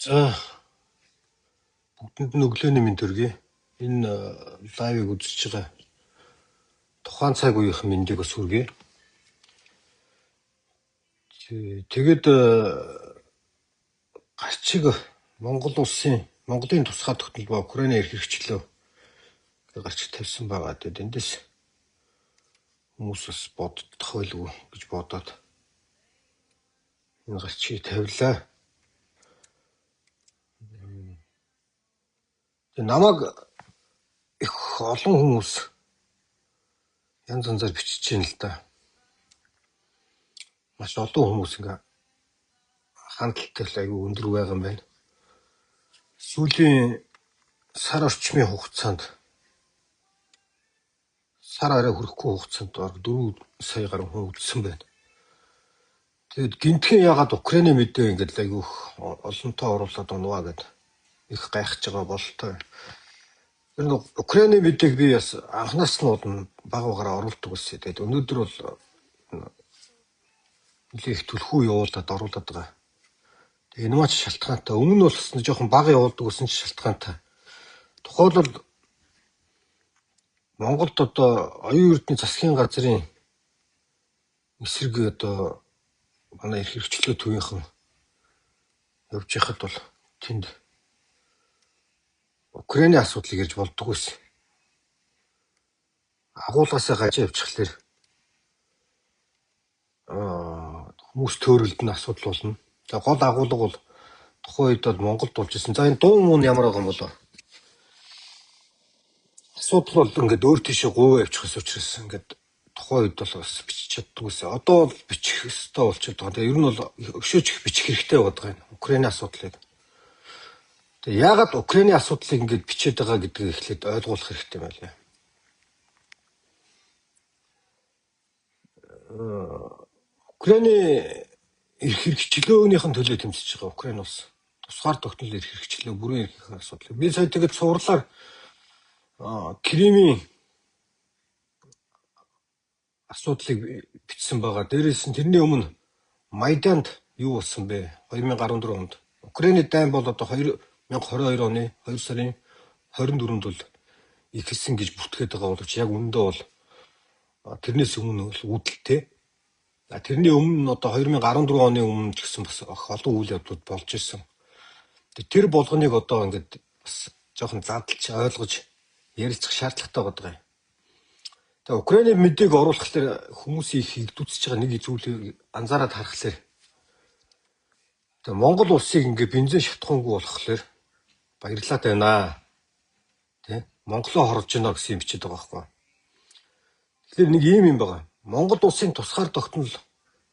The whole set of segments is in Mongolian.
За бүгдэнд нь өглөөний мэнд төргий. Энэ лайвыг үзэж байгаа тухайн цаг үеийн мэндийг бас хүргэе. Тэгээд гарчиг Монголын тусгай тогтнол ба Украины эрх хэрэгчлөө гарчиг тавьсан байгаа. Тэгээд эндээс хүмүүс бас боддох байлгүй гэж бодоод энэ гарчгийг тавилаа. Намайг их олон хүмүүс янз янзаар бичиж байна л да. Маш олон хүмүүс ингээ хандлттай айгүй өндөр байгаа юм байна. Сүүлийн сар орчмын хугацаанд сар арай хүрэхгүй хугацаанд 4 сая гаруй хүн үлдсэн байна. Тэгээд гинтхэн ягаад Украины мэдээ ингээд айгүй олонтоо оруулаад унуваа гэдэг их гайхаж байгаа бололтой. Тэр нэг Украины мэдээг би бас анхнаас нь багаараа оруулдаг байсан. Тэгээд өнөөдөр бол нэлээд их түлхүү явуулаад оруулаад байгаа. Энэ маань шалтгаантай. Өмнө нь бол жоохон бага явуулдаг гэсэн ч шалтгаантай. Тухайлбал Монголд одоо оюун эрдэнэ засгийн газрын эсрэг одоо манай эрх хэрэгчлөө төвийнхэн явж байхад бол тэнд Украины асуудлыг ярьж болдгоо байсан. Агуулгасаа гажаа явчихлаэр хүмүүс төөрөлд нь асуудал болно. За гол агуулга бол тухайн үед бол Монголд болж исэн. За энэ дуу муу ямар байгаа юм болоо? Асуудал бол ингээд өөр тийшээ говь явчихсан учраас ингээд тухайн үед бол бас бичиж чаддгүйсэн. Одоо бол бичих ёстой болчиход байгаа. Тэгээ ер нь бол өшөөж их бичих хэрэгтэй байгаа юм. Украины асуудлыг. Тэгээ яагаад Украины асуудлыг ингээд бичээд байгаа гэдгийг эхлээд ойлгуулах хэрэгтэй байлаа. Украины эрх хэрэгчлөөнийхэн төлөө тэмцэж байгаа Украин улс. Тусгаар тогтнол эрх хэрэгчлөө бүрэн эрхийн асуудал. Би сая тэгээд суурлаар Кримийн асуудлыг бичсэн байгаа. Дээрээс нь тэрний өмнө Майданд юу болсон бэ? 2014 онд. Украины дайн бол одоо 2022 оны 2 сарын 24-нд бол ихэлсэн гэж бүртгээд байгаа боловч яг үүндээ бол тэрнээс өмнө бол үүдэлтэй. Тэрний өмнө нь одоо 2014 оны өмнө ч гэсэн бас олон үйл явдлууд болж ирсэн. Тэр болгоныг одоо ингээд бас жоохон задлж ойлгож ярилцах шаардлагатай байгаа юм. Тэгээ Украины мэдээг оруулахлаар хүмүүсийн их игдүүцэж байгаа нэг зүйлийг анзаараад харахлаар тэгээ Монгол улсыг ингээд бензин шатхуунгүй болохоор баярлаад байна. Тэ? Монголоо хорж гинэ гэсэн юм бичээд байгаа байхгүй. Тэгэхээр нэг юм байгаа. Монгол улсын тусгаар тогтнол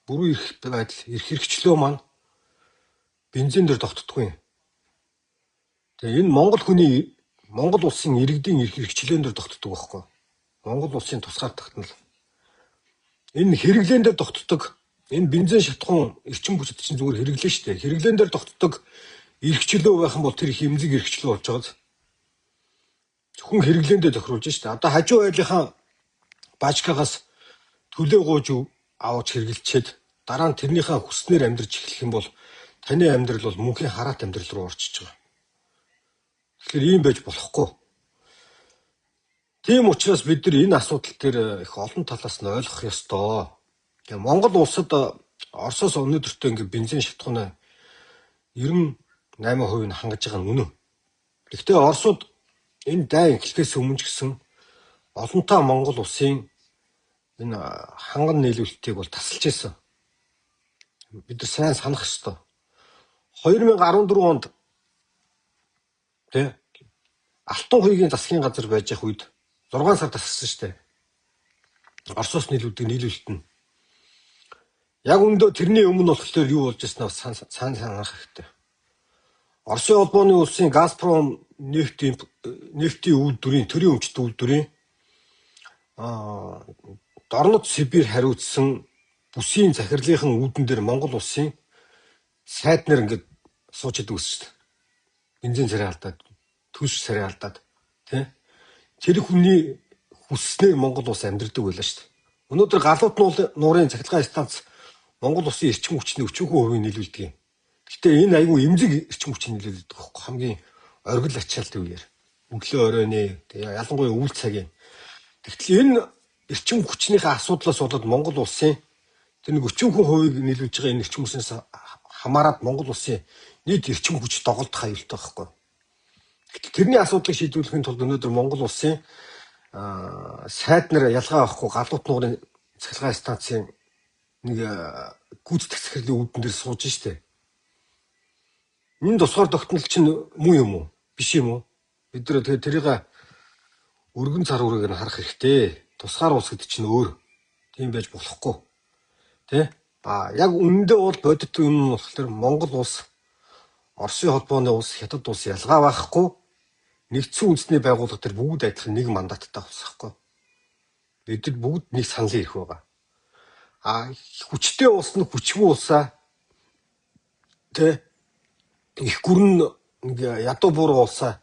бүрэн эрх байдал, эрх хэрэгчлөө маань бензин дээр тогтдоггүй. Тэгээ энэ Монгол улсын иргэдийн эрх хэрэгчлээн дээр тогтдог байхгүй. Монгол улсын тусгаар тогтнол. Энэ хэрэглэн дээр тогтдог. Энэ бензин шатхуун эрчим хүчит чинь зүгээр хэрэглэн шүү дээ. Хэрэглэн дээр тогтдог эрхчлөө байх юм бол тэр их эмзэг эрхчлөө болж байгаа. Зөвхөн хэрэглэндээ тохируулж шүү дээ. Одоо хажуу айлынхаа баажкагаас төлөө гоож авч хэрэглчихэд дараа нь тэрнийхээ хүснээр амьдрж эхлэх юм бол таны амьдрал бол мөнхийн хараат амьдрал руу орчиж байгаа. Тэгэхээр ийм байж болохгүй. Тийм учраас бид нар энэ асуудал дээр их олон талаас нь ойлгох ёстой. Тэгээ Монгол улсад Оросоос өнөөдөртөө ингээ бензин шатхуунаа 98% нь хангаж байгаа нь үнэн. Гэхдээ Оросууд энэ дайн эхлэхээс өмнө ч гэсэн олонтаа Монгол улсын энэ ханган нийлүүлэлтийг бол тасалж ирсэн. Бид нар сайн санах ёстой. 2014 онд Алтан хуйгийн засгийн газар байж ах үед 6 сар тассан шүү дээ. Оросоос нийлүүлдэг нийлүүлэлт нь. Яг өндөө тэрний өмнө болохоор юу болж ирснээ сайн санах хэрэгтэй. Оросын холбооны улсын Газпром нефтийн үйлдвэрийн төрийн өмчт үйлдвэрийн Дорнод Сибирь хариуцсан бүсийн захирлынхан үүдэн дээр Монгол улсын сайд нар ингээд сууж идэг ус шүү дээ. Бензин царай алдаад, түлш царай алдаад, тий? Тэр хүний хүсснээр Монгол улс амьдардаг байлаа шүү дээ. Өнөөдөр галууд нуурын цахилгаан станц Монгол улсын эрчим хүчний 40% нийлүүлдэг юм. Гэтэ энэ айгүй эмзэг эрчим хүчний нөлөөлөд байгаа байхгүй хамгийн оргил ачаалтын үеэр. Өглөө оройны тэгээ ялангуяа үйл цагийн. Тэгтэл энэ эрчим хүчнийхээ асуудлаас болоод Монгол улсын тэр 40% нийлүүлж байгаа энэ эрчим хүчнээс хамаарат Монгол улсын нийт эрчим хүч доголдох аюултай байхгүй. Гэтэл тэрний асуудлыг шийдвэрлэхийн тулд өнөөдөр Монгол улсын сайд нар ялгаа авахгүй галуут нуурын цахилгаан станцын нэг гүйцэтгэх захирлын үүдэн дээр сууж штэ. Энэ тусгаар тогтнол чинь муу юм уу? Биш юм уу? Бид нэр тэгээ тэрийг өргөн цар үрийг нь харах хэрэгтэй. Тусгаар улс гэдэг чинь өөр. Тийм байж болохгүй. Тэ? Яг үнэндээ бол бодит юм нь болохоор Монгол улс, Оросын холбооны улс, Хятад улс ялгаа байхгүй. Нэгдсэн үндэсний байгууллага төр бүгд адилхан нэг мандаттай усахгүй. Бид бүгд нэг саналын ирэх байгаа. Хүчтэй улс нь хүчгүй улсаа тэ их гүрэн ядуу бууруу улсаа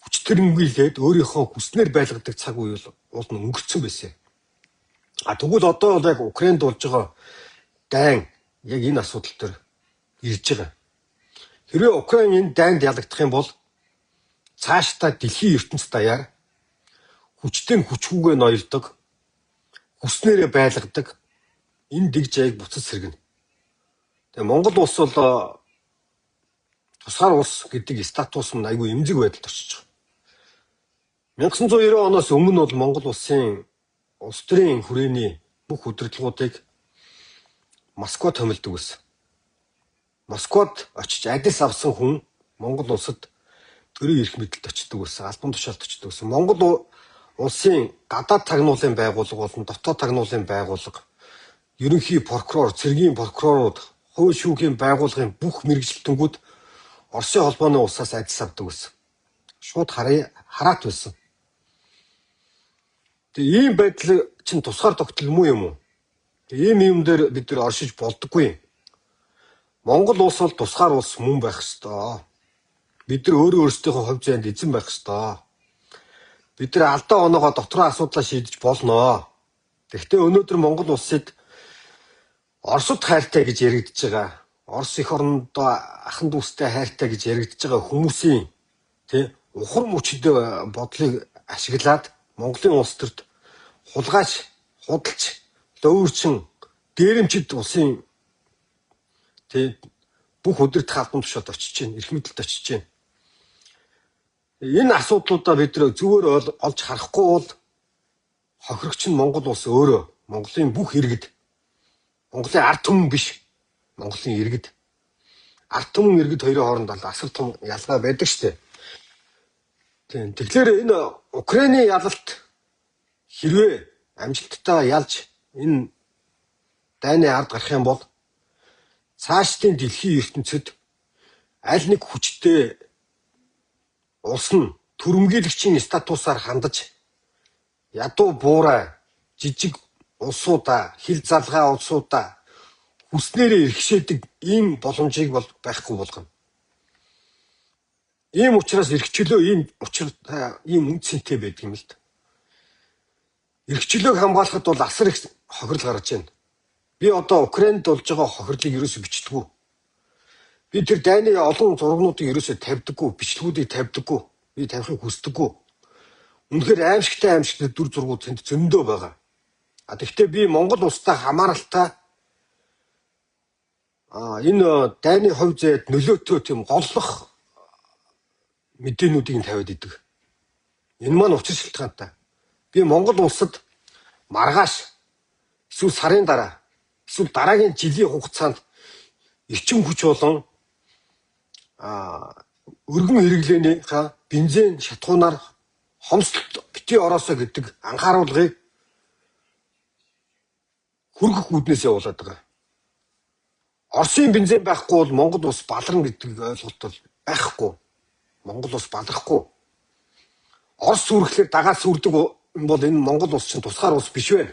хүч төрөнгийлээд өөрийнхөө хүснээр байлгадаг цаг үе бол өнгөрцөн байсан. Тэгвэл одоо бол яг Украинд болж байгаа дайн яг энэ асуудал төр ирж байгаа. Хэрвээ Украин энэ дайнд ялагдах юм бол цаашдаа дэлхийн ертөнцийн даяар хүчтэй хүчгүйгээ ноёлдог, хүснээрээ байлгадаг энэ дэг жайг буцаж сэргэнэ. Тэгээ Монгол улс бол тусгаар улс гэдэг статус нь айгүй эмзэг байдалд очиж байгаа. 1990 оноос өмнө бол Монгол улсын улс төрийн хүрээний бүх удирдлагуудыг Москва томилдог байсан. Москвад очиж адис авсан хүн Монгол улсад төрийн эрх мэдэлд очдог байсан, албан тушаалд очдог байсан. Монгол улсын гадаад тагнуулын байгууллага болон дотоод тагнуулын байгууллага, ерөнхий прокурор, цэргийн прокурорууд, хувь шүүхийн байгууллагын бүх мэргэжилтэнгүүд Оросын холбооны улсаас адис авдаг байсан. Шууд хараат байсан. Тэгээ ийм байдал чинь тусгаар тогтол муу юм уу? Ийм юм дээр бид нар оршиж болдоггүй. Монгол улс бол тусгаар улс мөн байх ёстой. Бид нар өөрсдийнхөө хувь зайд эзэн байх ёстой. Бид нар алдаа оноогоо дотроо асуудлаа шийдэж болно. Гэхдээ өнөөдөр Монгол улсыг Оросд хайртай гэж яригдж байгаа. Орос эх орондоо ахан дүүстэй хайртай гэж яригдж байгаа хүмүүсийн ухар мөчд бодлыг ашиглаад Монголын улс төрд хулгайч, худалч, дөөрчин, дээрэмчд улсын бүх удирдах албан тушаалд очиж байна, эрх мэдэлд очиж байна. Энэ асуудлуудаа бид нэр зүгээр олж харахгүй бол хохирогч нь Монгол улс өөрөө Монголын бүх иргэд, Монголын ард түмэн биш, Монголын иргэд, ард түмэн иргэд хоёрын хооронд асар том ялгаа байдаг штэ. Тэгэхээр энэ Украины ялалт хэрвээ амжилттай ялж энэ дайны ард гарах юм бол цаашдын дэлхийн ертөнцид аль нэг хүчтэй улс нь түрэмгийлэгчийн статусаар хандаж ядуу буурай жижиг улсуудаа, хил залгаа улсуудаа хүснээрээ эрхшээдэг ийм боломжийг бол байхгүй болгоно. Ийм учраас эрхчлөө ийм үнцэнтэй байдаг юм л да. Эрхчлөөг хамгаалахад бол асар их хохирол гарч байна. Би одоо Украинд болж байгаа хохирлыг ерөөсөө бичдэггүй. Би тэр дайны олон зургнуудыг ерөөсөө тавьдаггүй, бичлэгүүдийг тавьдаггүй. Би тавихыг хүсдэггүй. Үнэхээр аимшигтай дүр зургууд тэнд зөндөө байгаа. Тэгэхдээ би Монгол улстай хамааралтай энэ дайны хувь зайд нөлөөтэй тийм голлох мэдээнүүдийг тавиад идэг. Энэ маань учир шалтгаантай. Би Монгол улсад маргааш эсвэл сарын дараа эсвэл дараагийн жилийн хугацаанд эрчим хүч болон өргөн хэрэглээнийхаа бензин шатхуунаар хомсдолд бити ороосоо гэдэг анхааруулгыг хүргэх үүднээс явуулаад байгаа. Оросын бензин байхгүй бол Монгол улс баларна гэдэг ойлголт бол байхгүй. Монгол улс балархгүй. Орос сүрхлээр дагаад сүрдэг бол энэ Монгол улс чинь тусгаар улс биш вэ?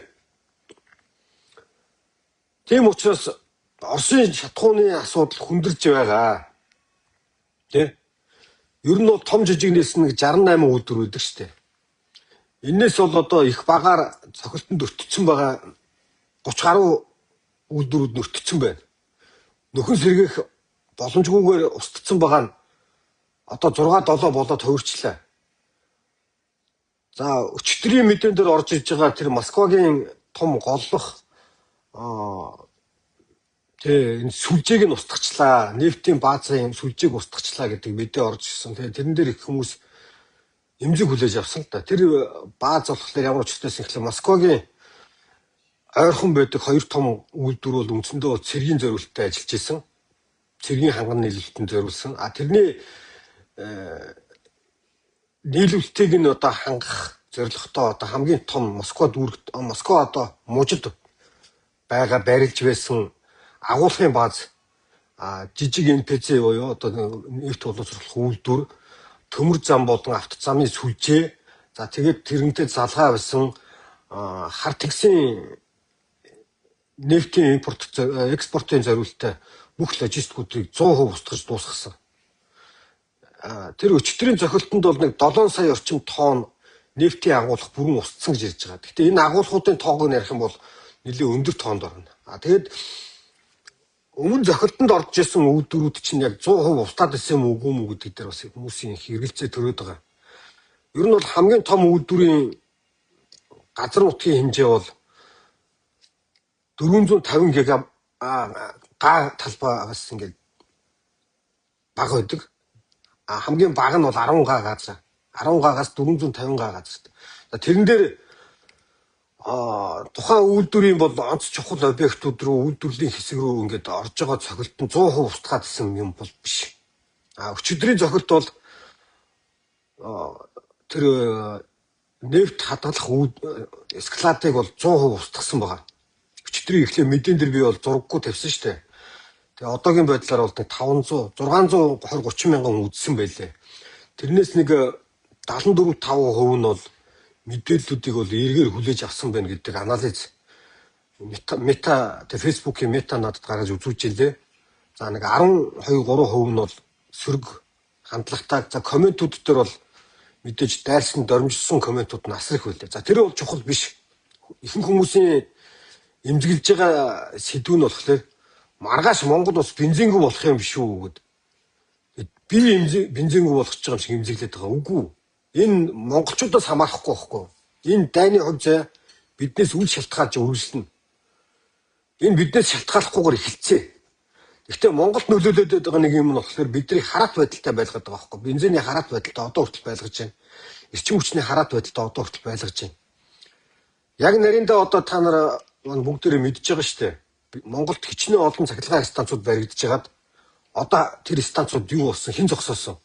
Тийм учраас Оросын шатхууны асуудал хүндэрж байгаа. Ер нь бол том жижигнээс нэг 68 үйлдвэр үүдэг штэ. Энээс бол одоо их багаар цохилтонд өртсөн байгаа 30 гаруй үйлдвэрүүд өртсөн байна. Нөхөн сэргээх боломжгүйгээр устдсан байгаа нь одоо 6-7 болоод хувирчлаа. За өчтөрийн мэдэн дээр орж иж байгаа тэр Москвагийн том голлох энэ сүлжээг нь устгачлаа. Нефтийн баазын сүлжээг устгачлаа гэдэг мэдээ орж ирсэн. Тэгээ тэрэн дээр их хүмүүс эмзэг хүлээж авсан л да. Тэр бааз болохоор ямар учиртайсэн гэхэл Москвагийн ойрхон байдаг хоёр том үйлдвэр бол үндсэндээ цэргийн зориулалтад ажиллаж исэн. Цэргийн ханган нийлүүлэлтэнд зориулсан. Тэрний нийлүүлэлтийг нь одоо хангах зорилготой одоо хамгийн том Москва одоо мужид байгаа барилж байсан агуулгын бааз жижиг НПЦ буюу одоо нефть боловсруулах үйлдвэр, төмөр зам болон автозамын сүлжээ, за тэгээд тэрнтэй залгаа байсан хар тэгсэн нефтийн экспортын зориулалттай бүх логистикуудыг 100% устгаж дуусгасан. Тэр өчтөрийн зохилтонд бол нэг 7 сая орчим тонн нефтийн агуулга бүрэн устсан гэж ярьж байгаа. Гэхдээ энэ агуулгуудын тоогыг ярих юм бол нэлээд өндөр тоонд орно. Тэгээд өмнө зохилтонд орж ирсэн үйлдвэрүүд чинь яг 100% устдаад байсан юм уу гэдэг дээр бас хүмүүсийн хэрэгэлцээ төрөөд байгаа. Ер нь бол хамгийн том үйлдвэрийн газар нутгийн хэмжээ бол 450 га талбайгаас ингээд бага байдаг. Хамгийн бага нь бол 10 га газар. 10 гагаас 450 га газар. Тэрэн дээр тухайн үйлдвэрийн бол онц чухал объектууд руу үйлдвэрлэлийн хэсэг рүү ингээд орж байгаа цохилт нь 100% устгаад исэн юм бол биш. Өчигдрийн цохилт бол тэр нефть хадгалах эскалатыг бол 100% устгасан байгаа. Өчигдрийн эхлээ мэдэн дээр би бол зураггүй тавьсан шүү дээ. Тэгээ одоогийн байдлаар бол 630 мянган үзсэн байлээ. Тэрнээс нэг 74-5% нь бол мэдээллүүдийг бол эргээр хүлээж авсан байна гэдэг анализ мета фэйсбүүкийн мета надад гаргаж үзүүлж илээ. За нэг 12-3% нь бол сөрөг хандлагатай. За комментүүд дээр бол мэдээж дайрсан дормжсон комментүүд нь асар их байлээ. За тэр бол чухал биш. Ихэнх хүмүүсийн эмзэглэж байгаа сэдв нь болохоор маргааш Монгол бас бензингүй болох юм биш үү гэд. Би бензингүй болгож байгаа юм шиг эмзэглээд байгаа. Үгүй. Энэ монголчуудаас хамаарахгүй байхгүй. Энэ дайны хувьд биднээс үл шалтгаалж үргэлжлэнэ. Энэ биднээс шалтгааллахгүйгээр эхэлцээ. Гэхдээ Монголд нөлөөлөд байгаа нэг юм нь болохоор бидний хараат байдалтай байлгаад байгаа байхгүй. Бензиний хараат байдалтай одоо хүртэл байлгаж байна. Эрчим хүчний хараат байдалтай одоо хүртэл байлгаж байна. Яг нариндаа одоо та нар бүгдээрээ мэдж байгаа шүү дээ. Монголд хичнээн олон цахилгаан станцууд баригдаж байгаад одоо тэр станцууд юу болсон? Хэн зогсоосон?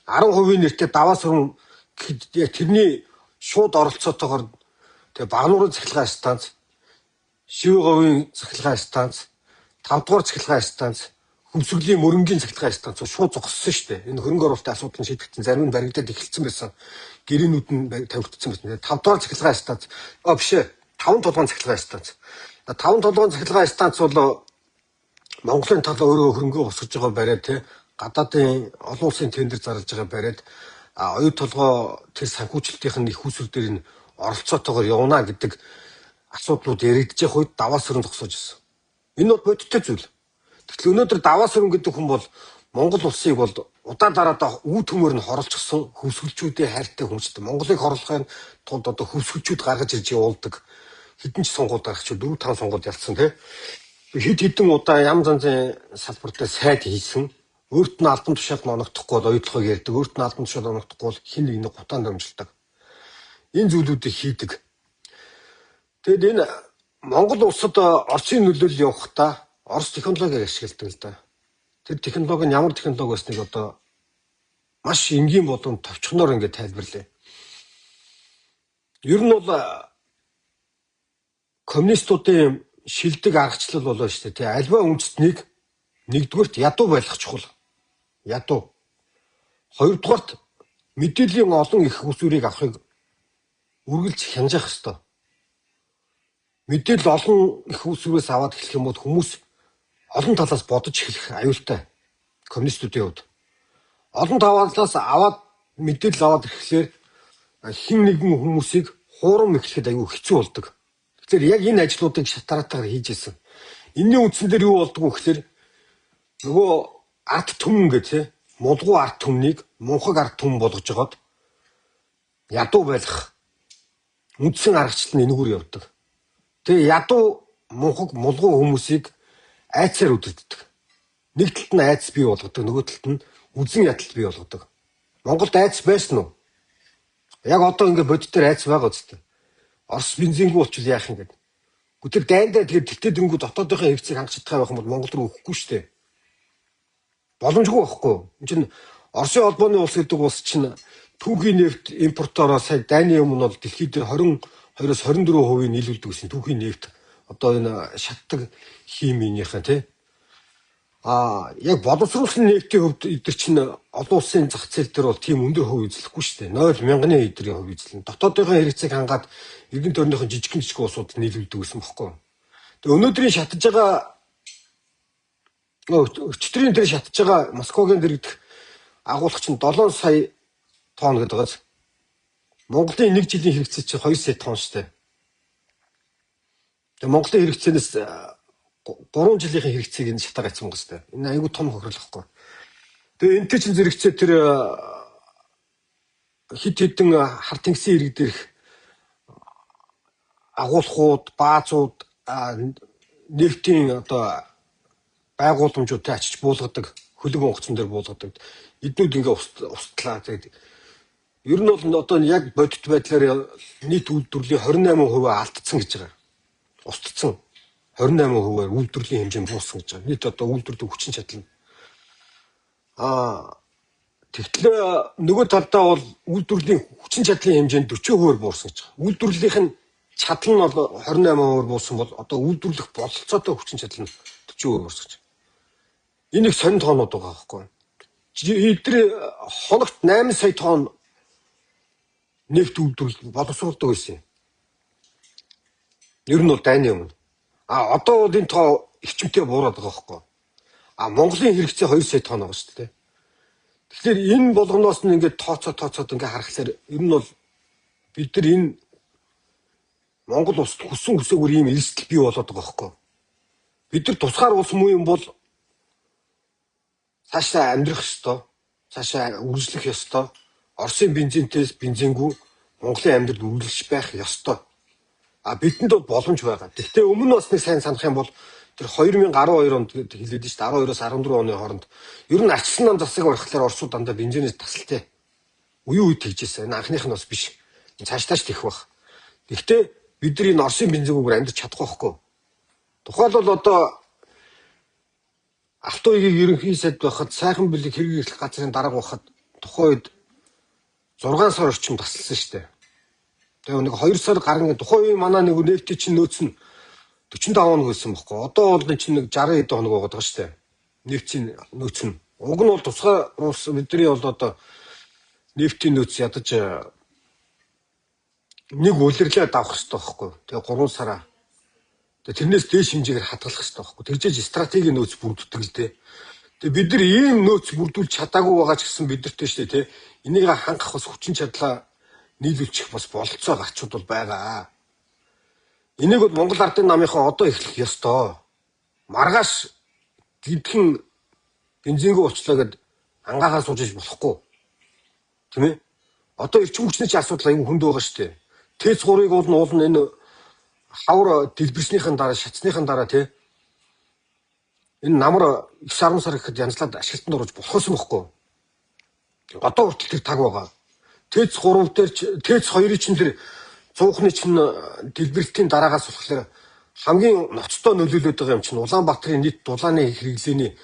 10% нэртэй даваа сурам тэрний шууд оролцоотойгоор тэгээ Багнуурын цахилгаан станц, Шивэговын цахилгаан станц, 5 дугаар цахилгаан станц, Хөвсгөлийн мөрөнгийн цахилгаан станцууд шууд зогссон шүү дээ. Энэ хөрөнгө оруулалтын асуудал нь шийдэгдсэн, зарим нь баригдаад эхэлсэн байсан. Гэрээнүүд нь тавигдсан байсан. 5 дугаар цахилгаан станц биш ээ. 5 толгойн цахилгаан станц. 5 толгойн цахилгаан станц бол Монголын тал өөрөө хөрөнгө босгож байгаа бариад тий гадаадын олон улсын тендер зарлаж байгаа бариад оюу толгой тэр санхүүжилтийн их усүр дээр нь оролцоотойгоор явна гэдэг асуудлууд яригдж явах үед даваа сөрөн зогсоож ирсэн. Энэ бол бодиттой зүйл. Тэгтэл өнөөдөр даваа сөрөн гэдэг хүн бол Монгол улсыг бол удаа дараадаа үе төмөр нь хорлцсон хөвсгөлчүүдийн хайртай хүнчтэй. Монголыг хорлохын тулд одоо хөвсгөлчүүд гаргаж ирж явуулдаг. Хэдэн ч сонгуульд гаргач 4-5 сонгуульд ялсан тий. Хэд хэдэн удаа ям занзын салбартаа сайд хийсэн. Өөрт нь албан тушаалд оногдохгүй бол оюутлогыг ярьдаг. Өөрт нь албан тушаал оногдохгүй бол хин нэг нь гутаанд дамжилдаг. Энэ зүйлүүдийг хийдэг. Тэгэд энэ Монгол улсад Оросын нөлөөлөл явахдаа Орос технологиг ашигладаг л да. Тэр технологи нь ямар технологи байсныг одоо маш энгийн болон товчхоноор ингээд тайлбарлая. Ер нь бол коммунистуудын шилдэг аргачлал болоо шүү дээ. Альва үндэстнийг нэгдүгээрт ядуу байлгах чухал. Ядуу. Хоёрдугаарт мэдээллийн олон их усүрийг авахыг үргэлж хянжаах ёстой. Мэдээлэл олон их усүрээс аваад эхлэх юм бол хүмүүс олон талаас бодож эхлэх аюултай. Коммунистуудын хувьд. Олон талаас аваад мэдээлэл аваад ирэхлээр хин нэгэн хүмүүсийг хуурам эхлэхэд аюу хэцүү болдог. Тэгэхээр яг энэ ажлуудыг шатаратаар хийж ирсэн. Энэний үндсэн дээр юу болдгоо гэхээр нөгөө ард түмэн гэж тий мулгуу ард түмнийг мунхаг ард түмэн болгож жагаад ядуу байлгах үндсэн аргачлал нь энэгээр явдаг. Тэгээ ядуу мунхаг мулгуу хүмүүсийг айцаар үдирддэг. Нэг талд нь айц бий болгодог, нөгөө талд нь үзэн ядалт бий болгодог. Монголд айц байсан уу? Яг одоо ингээд бодитоор айц байгаа үстэй. Орос бензингүй болчихвол яах юм гээд. Гэтэл дайндаа тэгээд тэлтэдэнгүү дотоодынхаа хэрэгцээг хангаж чадах байх юм бол Монгол руу өгөхгүй шүү дээ. Боломжгүй байхгүй. Энд чинь Оросын холбооны улс гэдэг улс чинь түүхийн нефт импортороо сая дайны өмнө бол дэлхийд 22-оос 24% нийлүүлдэг гэсэн түүхийн нефт одоо энэ шатдаг химийнийхээ тий яг боловсруулсан нефтийн хувьд эдгээр чинь олон улсын зах зээл дээр бол тийм өндөр хувь эзлэхгүй шүү дээ. 0,000-ны эдрийн хувь эзлэн. Дотоодынхаа хэрэгцээг хангаад эрдэнэ тойрныхон жижиг улсуудад нийлүүлдэг гэсэн бохоггүй. Тэгээ өнөөдрийн шатаж байгаа өчтөрийн дээр шатаж байгаа Москвагийн дэрэгдэх агуулга чинь 7 сая тонн гэдэг байгаа. Монголын 1 жилийн хэрэгцээ чинь 2 сая тонн шүү дээ. Тэгээ Монголын хэрэгцээнээс 3 жилийн хэрэгцээг энэ шатаар гацсан байгаа шүү дээ. Энэ айгүй том хохирол واخгүй. Тэгээ энтэй чинь зэрэгцээ тэр хит хитэн хар тэнгисийн ирэг дээрх агуулгууд, баазууд, нефтийн одоо байгууламжуудтай очиж буулгадаг, хөлөг онгоцон дээр буулгадаг. Эднүүд ингээ устдлаа. Тэгээд ер нь бол одоо яг бодит байдлаар нийт үйлдвэрлэлийн 28% алдсан гэж байгаа. Устдсан 28%-аар үйлдвэрлэлийн хэмжээ бууссан гэж байгаа. Нийт одоо үйлдвэрлэх хүчин чадал нь. Тэгтлээ нөгөө талдаа бол үйлдвэрлэлийн хүчин чадлын хэмжээнд 40%-аар буурсан гэж байгаа. Үйлдвэрлэлийнх нь чадал нь бол 28%-аар буурсан бол одоо үйлдвэрлэх бололцоотой хүчин чадал нь 40% буурсан гэж. Энэ их сонин тоонууд байгаа байхгүй. Эдгээр хоногт 8 сая тонн нефт үйлдвэрлэл боловсруулдаг байсан юм. Ер нь бол дайны өмнө. Одоо бол энэ тоо эрчимтэй буураад байгаа байхгүй. Монголын хэрэгцээ 2 сая тонн байгаа шүү дээ. Тэгэхээр энэ болгоноос нь ингээд тооцоод ингээд харахаар ер нь бол бид нар энэ Монгол улсад хүссэн хүсээгүй ийм эрсдэл бий болоод байгаа байхгүй. Бид нар тусгаар улс муу юм бол цаашаа амьдрах ёстой, цаашаа үргэлжлэх ёстой. Оросын бензинтээс бензингүй Монголын амьдрал үргэлж байх ёстой. Бидэнд бол боломж байгаа. Гэхдээ өмнө бас нэг сайн санах юм бол тэр 2012 онд хэлээд шүү дээ 12-оос 14 оны хооронд ер нь арчсан нам засаг барихлаар Оросууд дандаа бензинээс тасалтай. Үе тэгжээсэн. Энэ анхных нь бас биш. Цааш тэх бах. Гэхдээ бид нар энэ Оросын бензингүүгээр амьдарч чадахгүй байхгүй. Тухайлбал одоо Алтуугийн ерөнхий сайд байхад сайхан бэлэг хэрэг эрхлэх газрын дарга байхад тухайн үед 6 сар орчим тасалсан шүү дээ. Тэгээ нэг 2 сар гарна тухайн үеийн манай нэг нефтийн чинь нөөц нь 45 хоног байсан байхгүй. Одоо бол энэ чинь нэг 60 хэдэн хоног байгаа шүү дээ. Нефтийн нөөц нь. Уг нь бол тусгай улс бидний бол одоо нефтийн нөөц ядаж нэг улирлаа давах хэрэгтэй байхгүй. Тэгээ 3 сараа. Тэгээ тэрнээс дээш хэмжээгээр хадгалах хэрэгтэй байхгүй. Тэгжээж стратегийн нөөц бүрддэг л дээ. Тэгээ бид нар ийм нөөц бүрдүүлж чадаагүй байгаа ч гэсэн бидэртэй шүү дээ тий. Энийг хангах бас хүчин чадлаа нийлүүлчих бас бололцоо гарчуд бол байгаа. Энийг бол Монгол Ардын намынхаа одоо эхлэх ёстой. Маргааш гидхэн бензингөө болчлаа гэд ангаагаа суужиж болохгүй. Тийм ээ? Одоо эрчим хүчний асуудал аюу хүнд байгаа шүү дээ. ТЭЦ 3-ыг бол уулна энэ хавар дэлбэрснийхэн дараа шатсныхэн дараа тий. Энэ намар 9-10 сар гэхэд янзлаад ашиглалтанд орж болохоос юм бохгүй. Одоо хүртэл тэр таг байгаа. ТЭЦ 3 дээр ТЭЦ 2-ын чинь тэр цуухны чинь дэлбэрэлтийн дараагаас болохоор хамгийн ноцтой нөлөөлөд байгаа юм чинь Улаанбаатарын нийт дулааны хэрэглээний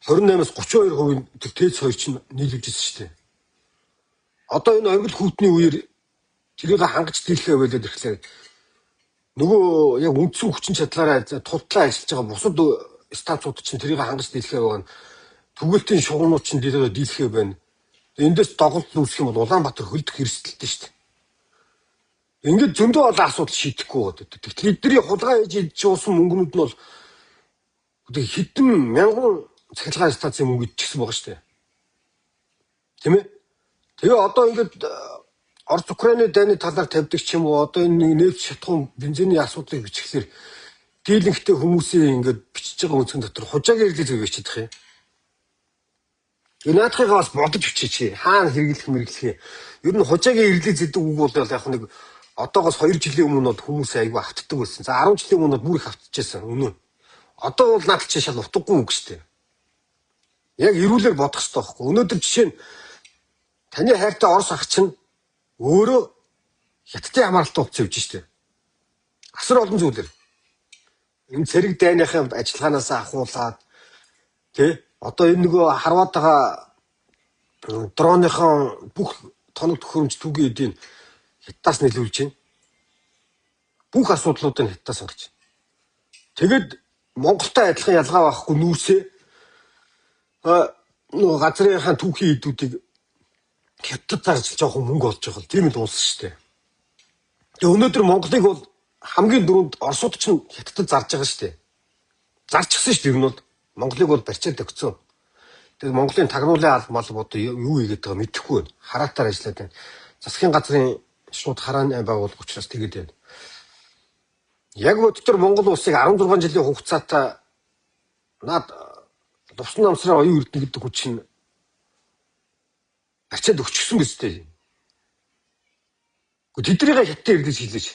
28-аас 32% тэр ТЭЦ 2 чинь нийлүүлж ирсэн шүү дээ. Одоо энэ оргил хүүтний үеэр тэрийг хангаж дийлэхээ байлаад ирэхлээр нөгөө яг үндсэн хүчин чадлаараа тултлаа ажиллаж байгаа бусад станцууд чинь тэрийг хангаж дийлэхээ байгаа нь түгэлтийн шугамнууд чинь дийлэхээ байна. Эндээс доголдол үүсэх юм бол Улаанбаатар хөлдөх эрсдэлтэй шүү дээ. Ингээд зөндөө олон асуудал шийдэхгүй байгаа. Тэгэхээр эдний хулгай хийж идчихсэн мөнгнүүд нь бол хэдэн мянган цахилгаан станцын мөнгө идчихсэн байгаа шүү дээ. Тийм ээ? Тэгээ одоо ингээд Орос Украины дайны талаар тавьдаг ч юм уу одоо энэ нефт шатхуун бензиний асуудлыг бичихлээр дийлэнхтэй хүмүүсийн ингээд бичиж байгаа үнцэн дотор хужаагийн хэрэглээ зөв бичиж байгаа юм. Энэ наадхыгаа бас бодож бичээч. Хаана хэрэглэх мэрэгчлэхээ. Ер нь хужаагийн ирлээ зэдэг үг бол яг нэг одоогоос 2 жилийн өмнө хүмүүс айгүй автдаг байсан. За 10 жилийн өмнө бүр их автчихсан. Үнэн. Одоо бол наад чи шал утгагүй үг шүү дээ. Яг эрүүлэр бодох хэрэгтэй байхгүй. Өнөөдөр жишээ нь таны хайртай Орос ах чинь өөрөө хятадын хамааралтай уулзсан явж штэ. Асар олон зүйлэр. Энэ цэрэг дайныхын ажиллагаанаас ахуулаад тий одоо энэ нөгөө харваад байгаа дроныхон бүх тоног төхөөрөмж түүгийн эдийн хятадаас нөлөөлж байна. Бүх асуудлуудыг хятадаас гарч. Тэгэд Монголтой адилхан ялгаа байхгүй нүүрсээ нөгөө газрынхаа түүхийн эдүүдийг хятад зарж жоохон мөнгө олж байгаа л тийм л улс шүү дээ. Тэгээ өнөөдөр Монголыг бол хамгийн дөрөнд Оросууд ч хятадд зарж байгаа шүү дээ. Зарчихсан шүү дээ. Энэ бол Монголыг бол барьцаад өгцөө. Тэгээ Монголын тагнуулын албан одоо юу хийгээд байгаа мэдэхгүй байна. Хараатаар ажиллаад байна. Засгийн газрын шууд харааны байгууллага учраас тэгээд байна. Яг өдөр Монгол улсыг 16 жилийн хугацаатай наад туссан намсраа оюун эрдэнэ гэдэг хүч нь барьцаад өгчихсөн биз дээ. Тэднийг хятад эрдэнэс хэлээж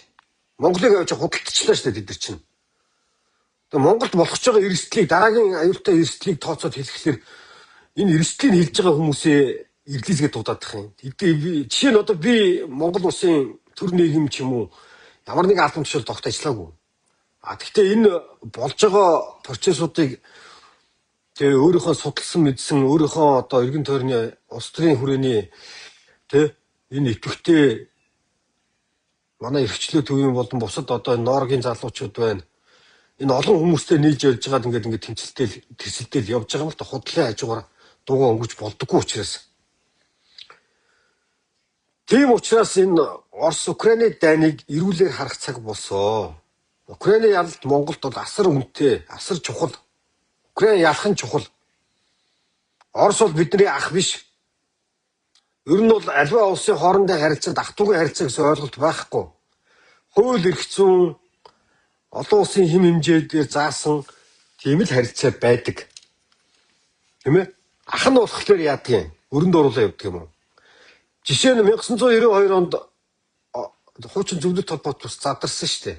Монголыг авч худалдчихлаа шүү дээ тэд нар чинь. Тэгээ Монголд болох ч байгаа эрсдлийг дараагийн аюултай эрсдлийг тооцоод хэлэхлээр энэ эрсдлийг хэлж байгаа хүмүүсээ эрлизгээ дуудаад их юм. Жишээ нь одоо би Монгол улсын төр нийгэм ч юм уу ямар нэг албан тушаал тогт ажиллаагүй. Гэхдээ энэ болж байгаа процессуудыг тэгээ өөрийнхөө судалсан мэдсэн өөрийнхөө одоо эргэн тойрны улс төрийн хүрээний энэ идэвхтэй манай эрхчлөө төвийн болон бусад одоо нооргийн залуучууд байна. Энэ олон хүмүүстэй нийлж явж байгаад ингээд тэрсэлтэл явж байгаа юм л та худлын хажуугаар дуугаа өнгөж болдоггүй учраас. Тийм учраас энэ Орос Украины дайныг эрүүлэр харах цаг болсоо. Украины ялалт Монголд бол асар үнэтэй, асар чухал. Украин ялах нь чухал. Орос бол бидний ах биш. Ер нь бол альва улсын хоорондын харилцаанд ах トゥ угийн харилцаа гэсэн ойлголт байхгүй. Хууль эрх зүйн олон улсын хэм хэмжээгээр заасан тийм л харилцаа байдаг. Тийм ээ? Ах нь болохоор яадгийн өрөнд оруулаа явдаг юм уу? Жишээ нь 1992 онд хуучин зөвлөлт холбоот бас задарсан шүү дээ.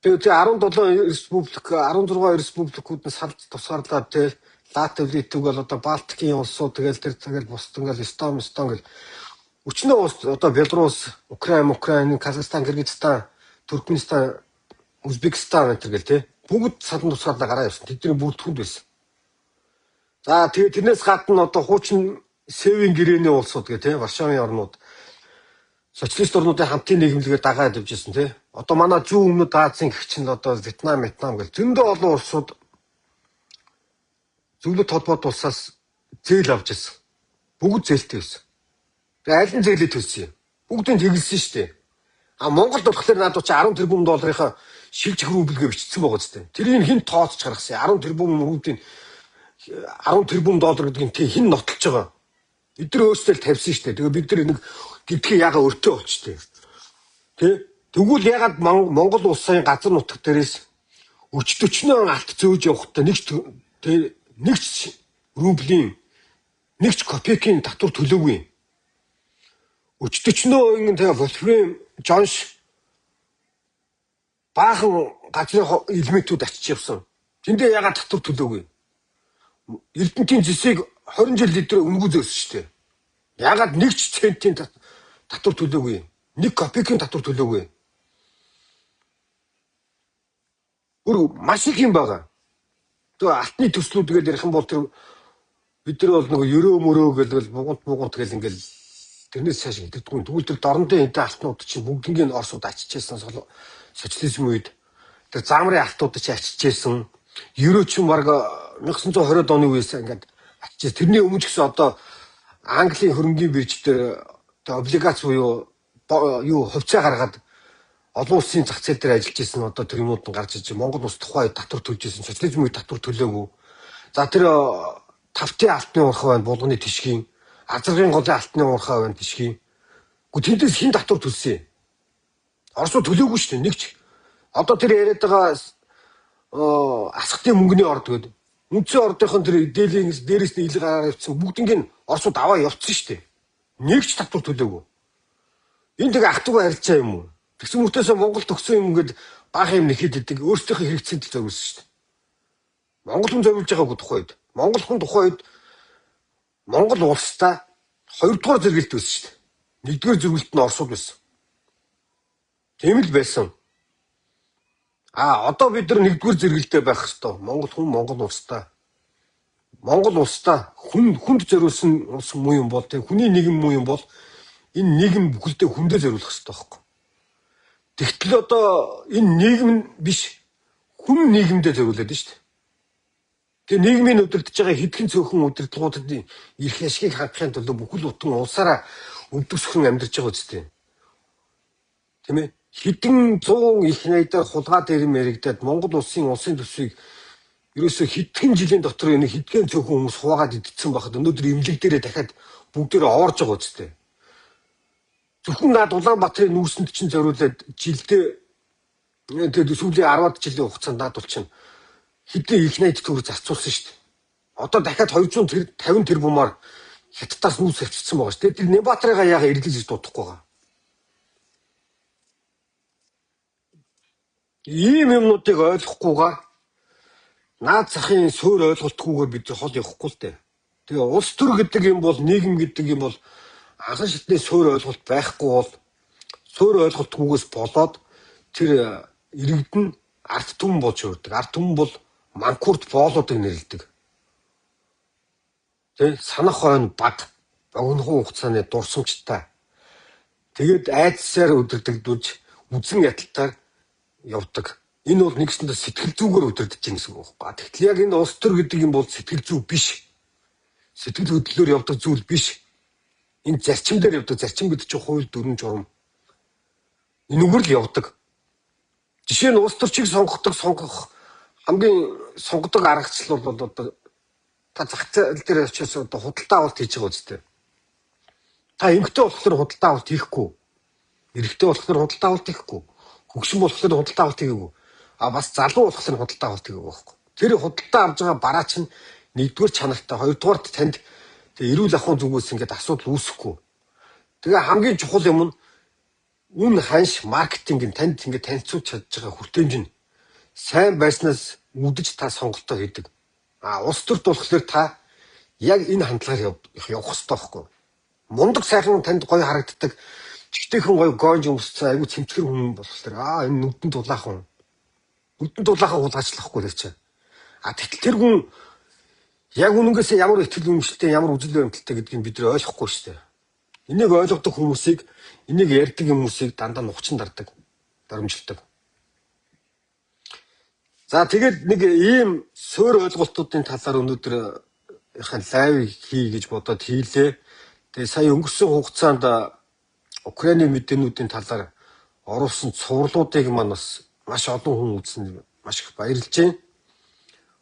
Тэгээд 17 республик 16 республикууд нь салж тусгаарлаад тий Латв, Литв бол одоо Балтикийн улсууд тэгэл бусд ингээл Эстон гэл өчнөө улс одоо Беларусь, Украин, Казахстан, Кыргызстан, Туркменистан, Узбекистан гэл тий бүгд салан тусгаарлаа гараа явсан. Тэдний бүгд хүнд байсан. За тэгээд тэрнээс гадна одоо хуучин Севийн гэрээний улсууд гэх тий Варшавын орнууд социалист орнуудын хамтын нийгэмлэгээр дагаад явж ирсэн тий. Одоо манай зүүн өмнөд Азийн гэх чинь одоо Вьетнам гэл зөндөө олон улсууд зөвлөлт холбоот улсаас зээл авч ирсэн. Бүгд зээлтэй байсан. Тэгээ аль нь зээлээ төлсөн юм? Бүгдийг тэглэсэн шүү дээ. Монголд болохоор надад чи 10 тэрбум долларынхаа шилж хөрвүүлгээ бичсэн байгаа зү. Тэрийг хэн тооцож гаргасан? 10 тэрбум рублийг 10 тэрбум доллар гэдэг нь хэн нотолж байгаа? Эдгээр өөрсдөө тавьсан шүү дээ. Тэгээ бид нар нэг гэдгийг яга өртөө болчтой. Тэгвэл ягаад Монгол улсын газар нутаг дээрээс өчтөчнөө алт зөөж явахдаа нэгч рублийн нэгч копекийн татвар төлөөгүй. Өчтөчнөө ингэ Волфрам Жонш баахан газрын элементүүд очиж явсан. Тэндээ ягаад татвар төлөөгүй? Эрдэнтийн зэсийг 20 жил литр өнгө зөөсөн шүү дээ. Ягаад нэг ч центийн татвар төлөөгүй? Нэг копекийн татвар төлөөгүй. Маш их юм байгаа. Тэгээ алтны төслүүд гэж ярих юм бол тэр бид нар бол нөгөө ерөө мөрөө гэл бугунт гэл ингээл тэрнээс цааш идэгдгүй. Тэгвэл тэр дорнодын эдэн алтнууд чинь бүгднийг Оросууд ачижсэн социализм үед тэр заамрын алтууд чинь ачижсэн. Ерөө чинь баг 1920-од оны үеэс ингээд ачиж. Тэрний өмнө ч гэсэн одоо Английн хөрөнгийн бирж дээр облигац буюу юу хувьцаа гаргаад олон улсын зах зээл дээр ажиллаж исэн одоо тэр юмуд нь гарч иж Монгол улс тухай татвар төлж исэн социализм үед татвар төлөөгүй. За тэр тавтын алтны урхаа байна булганы тишгийн азаргын голын алтны урхаа байна тишгийн. Гэхдээ тэндээс хэн татвар төлсөн юм? Оросууд төлөөгүй шүү дээ нэгч. Одоо тэр яриад байгаа асхтын мөнгөний орд гэдэг. Үндсэн ордынхон тэр дээрээс нь ил гараар явцсан бүгднийг Оросууд аваа явцсан шүү дээ. Нэг ч татвар төлөөгүй. Энэ тэгээ ах トゥ харилцаа юм уу? Тэгсэн мөртөөсөө Монголд өгсөн юм ингээд баах юм нэхэд идэг өөрсдийнхөө хэрэгцээнд зориулсан шүү дээ. Монгол хүн зориулж байгаагүй тухайд. Монгол хүн тухайд Монгол улстай хоёрдугаар зэрэгэлт байсан шүү дээ. Нэгдүгээр зэрэгэлт нь Оросууд байсан. Тийм л байсан. Одоо бид нар нэгдүгээр зэрэгэлдээ байх хэвээр. Монгол хүн Монгол улстай. Монгол улстай хүнд зориулсан улс муу юм бол тэг хүний нийгэм муу юм бол энэ нийгэм бүхэлдээ хүндээ зориулах хэрэгтэй байхгүй. Тэгтэл одоо энэ нийгэм биш хүн нийгэмдээ зориулаад шүү дээ. Тэгээ нийгмийн удирдах байгаа хэдхэн цөөхөн удирдлагуудад эрх ашгийг хангахын тулд бүхэл утган улсаараа өвдөгсгөн амьдарч байгаа үстэй. Тийм ээ? Хэдэн 100 их найдаар хулгай дээр мэрэгдээд Монгол улсын төсвийг ерөөсөө хэдхэн жилийн дотор энэ хэдхэн цөөхөн хүмүүс хуваагаад идсэн байхад өнөөдөр имлэг дээрээ дахиад бүгдээрээ овоорж байгаа үстэй. Зөвхөн наад Улаанбаатарын нүүрсэнд чинь зориулаад жилдээ тэгээд сүүлийн 10-аад жилийн хугацаанд наадвал чинь хэдэн их найд төгрөг зарцуулсан шүү дээ. Одоо дахиад 250 тэрбумаар хятадаас нүүрс авчирсан байгаа шүү дээ. Тэр Небатрыгаа яага эргэлж дуудахгүй байгаа. Ийм юмнуудыг ойлгохгүйгээр наад захын суур ойлголтгүйгээр бид хол явахгүй л дээ. Тэгээ улс төр гэдэг юм бол нийгэм гэдэг юм бол анхан шатны суур ойлголт байхгүй бол суур ойлголтгүйгээс болоод тэр иргэдэн арт түмэн болж өрдөг. Арт түмэн бол манкурт боолуудыг нэрлэдэг. Тэ санах хойно баг богинохон хугацааны дурсамжтай. Тэгээд айдсаар өдөрдөгдүүлж үзэн яталтаар явдаг. Энэ бол нэгсэндээ сэтгэл зүгээр өдөрдөж байгаа гэсэн үг байна. Тэгтэл яг энэ улс төр гэдэг юм бол сэтгэл зүй биш. Сэтгэл хөдлөлөөр явдаг зүйл биш. Энэ зарчим дээр явдаг. Зарчим гэдэг чинь хууль дүрм журам. Энэгээр л явдаг. Жишээ нь улс төрчийг сонгох хамгийн сонгодог аргачлал бол одоо та зах зээл дээр очиж одоо худалдаа авалт хийж байгаа үстэй. Та эмэгтэй болохоор худалдаа авалт хийхгүй. Эрэгтэй болохоор худалдаа авалт хийхгүй. Хөгшин болохоор худалдаа авалт хийгээгүй. Бас залуу болохоор худалдаа авалт хийгээгүй байхгүй. Тэр худалдаа авж байгаа бараа чинь нэгдүгээр чанартай, хоёрдугаарт танд эрүүл ахуйн зүгээс ингээд асуудал үүсэхгүй. Тэгээ хамгийн чухал юм нь үн ханш маркетинг танд ингээд танилцуулж чадж байгаа хүртээмж нь сайн байснаас үдэж та сонголтоо хийдэг. Улс төрт болохоор та яг энэ хандлагаар явах хэрэгтэй байхгүй. Мундаг сайхан танд гоё харагддаг. Чигтэйхэн гоё гонж өмссөн айгүй цэмцгэр хүн болохоор энэ нүдэн дулаахан. Нүдэн дулаахан хулгайчлахгүй л чинь. Тэгтэл тэр хүн яг үнэнгээсээ ямар ихтгэл үнэмшилтэй ямар үзэл баримталтай гэдгийг бид нэр ойлгохгүй шүү дээ. Энийг ойлгодог хүмүүсийг энийг ярьдаг хүмүүсийг дандаа нухчин дардаг, дарамжилдаг. За тэгээд нэг ийм суур ойлголтуудын талаар өнөөдөр лайв хий гэж бодоод хийлээ. Тэгээ сая өнгөрсөн хугацаанд Украиний мэдээнүүдийн талаар оруулсан цувралуудыг манаас маш олон хүн үзсэн маш их баярлж байна.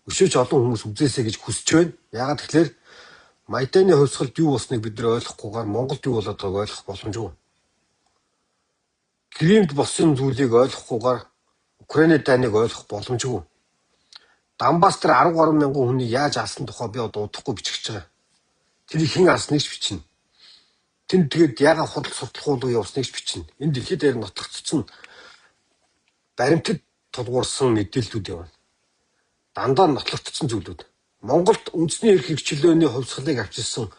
Өшөөж олон хүмүүс үзээсэй гэж хүсэж байна. Яагаад тэгэхээр Майданы хувьсгалд юу болсныг бид нэр ойлгохгүйгээр Монголд юу болоод байгааг ойлгох боломжгүй. Кримд болсон зүйлийг ойлгохгүйгээр Украины дайныг ойлгох боломжгүй. Донбасс дээр 10 гаруй мянган хүний яаж алсан тухай би одоо удахгүй бичиж байгаа. Тэрийг хэн алсныг ч бичнэ. Тэнд тэгээд яагаад худал судлахуулга явуулсныг ч бичнэ. Энэ дэлхийд дээр нотогдсон баримтад тулгуурсан мэдээллүүд явна. Дандаа нотлогдсон зүйлүүд. Монголд үндэсний эрх хөгжлөөний хувьсгалыг авчирсан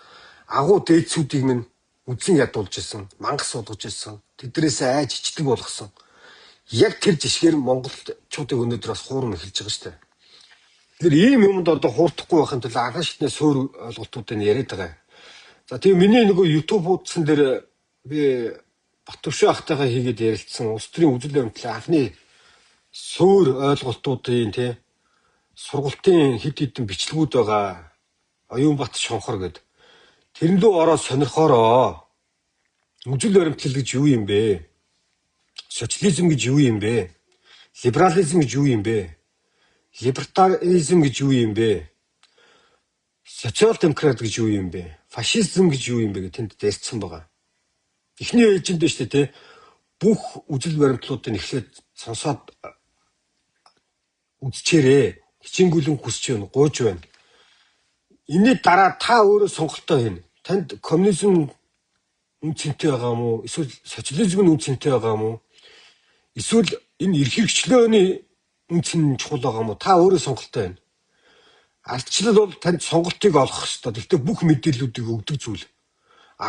агуу дээдсүүдийг минь үзэн ядуулж исэн, мангас суулгаж исэн, тэдрээс айж ичдэг болгосон. Яг тэр жишгээр монголчуудыг өнөөдөр бас хуурн эхэлж байгаа шүү дээ. Тэр ийм юмд одоо хуурдахгүй байхын тулд анхан шатны суур ойлголтуудыг яриад байгаа. За тийм миний нөгөө YouTube хуудсан дээр би Батөршөө ахтайгаа хийгээд ярилцсан улс төрийн үзэл баримтлалын анхны суур ойлголтуудын тий сургалтын хэд хэдэн бичлэгүүд байгаа. Оюунбат Шонхор гэдэг. Тэрэн дүү ороо сонирхороо. Үзэл баримтлал гэж юу юм бэ? Социализм гэж юу юм бэ? Либерализм гэж юу юм бэ? Либертаризм гэж юу юм бэ? Социал демократ гэж юу юм бэ? Фашизм гэж юу юм бэ гэж тэнд дээрсэн байгаа. Эхний ээлжинд дээ шүү дээ. Бүх үзэл баримтлалуудыг эхлээд сонсоод үзчихээрээ. хичээнгүйлэн хүсэж байна, гууж байна. Энэний дараа та өөрөө сонголтоо хийнэ. Танд коммунизм үн цэнтэй байгаа юм уу? Эсвэл социализм нь үн цэнтэй байгаа юм уу? Эсвэл энэ эрх хэрэгчлөөний үн цэн чухал байгаа юм уу? Та өөрөө сонголтоо хийнэ. Ардчлал бол танд сонголтыг олгох ёстой. Гэхдээ бүх мэдээллүүдийг өгдөг зүйл.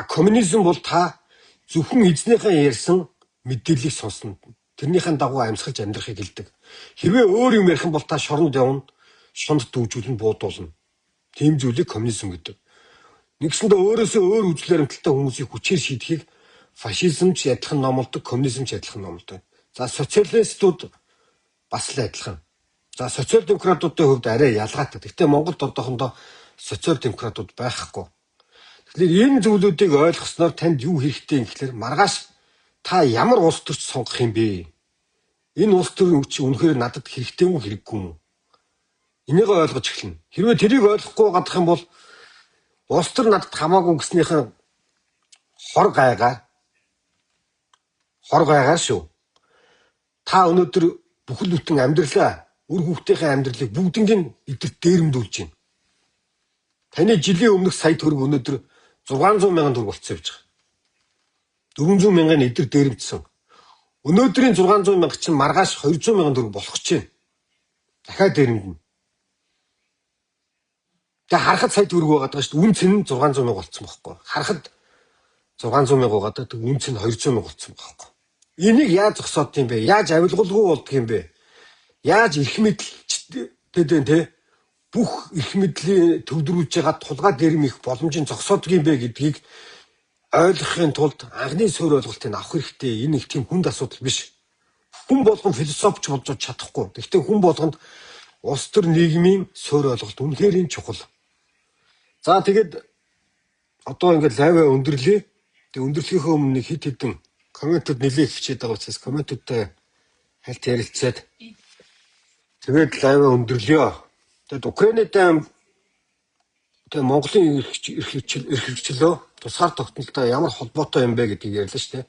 Коммунизм бол та зөвхөн эзнийхээ ярьсан мэдээллийг сонсно. Тэрнийхэн дагуу амьсгалж амьдрахыг хэлдэг. Хэрвээ өөр юм ярих юм бол та шоронд явна, шонд дүүжүүлэн буудуулна. Тийм зүйлийг коммунизм гэдэг. Нэгсэндээ өөрөөсөө өөр үзэл баримталтай хүмүүсийг хүчээр шийдэхийг фашизм ч адилхан номлодог, коммунизм ч адилхан номлодог. За социалистууд бас л адилхан. За социал демократуудын хувьд арай ялгаатай. Гэхдээ Монголд одоохондоо социал демократууд байхгүй. Тэгэхээр энэ зүйлүүдийг ойлгосноор танд юу хэрэгтэй юм гэхээр маргааш та ямар улс төрч сонгох юм бэ? Энэ улс төрийн хүч үнэхээр надад хэрэгтэй юм уу, хэрэггүй юм уу? Энийг ойлгож эхэлнэ. Хэрвээ тэрийг ойлгохгүй гадах юм бол улс төр надад хамаагүй гэснийхэн хор гайгаар шүү. Та өнөөдөр бүхэл бүтэн амьдралаа, үр хүүхдийнхээ амьдралыг бүгднийг эдгэрт дээрэмдүүлж байна. Таны жилийн өмнөх сая төгрөг өнөөдөр 600 мянган төгрөг болцсон явж байгаа. 400 мянган эдгэр дээрэмдсэн. Өнөөдрийн 600 мянга чинь маргааш 200 мянган төгрөг болох гэж байна. Дахиад дээрэмдэнэ. Тэгээ харахад сая төгрөг байгаа даа шүү дээ. Үн цэн нь 600 мянга болцсон байхгүй. Харахад 600 мянга байгаа даа. Үн цэн 200 мянга болцсон байхгүй. Энийг яаж зогсоод юм бэ? Яаж авилгалгүй болдго юм бэ? Яаж эрх мэдэлчтэй те бүх эрх мэдлийн төвлөрүүлж байгаа тулгаа дээрмих боломжийн зогсоодг юм бэ гэдгийг ойлгохын тулд анхны суурь ойлголтыг авах хэрэгтэй. Энэ их тийм хүнд асуудал биш. Хүн болгон философч болж чадахгүй. Гэхдээ хүн болгонд улс төр нийгмийн суурь ойлголт үнэхээр чухал. За тэгээд одоо ингээд лайваа өндөрлөе. Тэгээд өндөрлөхийнхөө өмнө хэд хэдэн комментууд нэлээд хичээд байгаа учраас комментуудтай хальт ярилцаад тэгээд лайваа өндөрлөё. Тэгээд Украиnéтэй тэгээд Монголын эрх хэрэгчлөө тусгаар тогтнолтой ямар холбоотой юм бэ гэдгийг ярьлаа шүү дээ.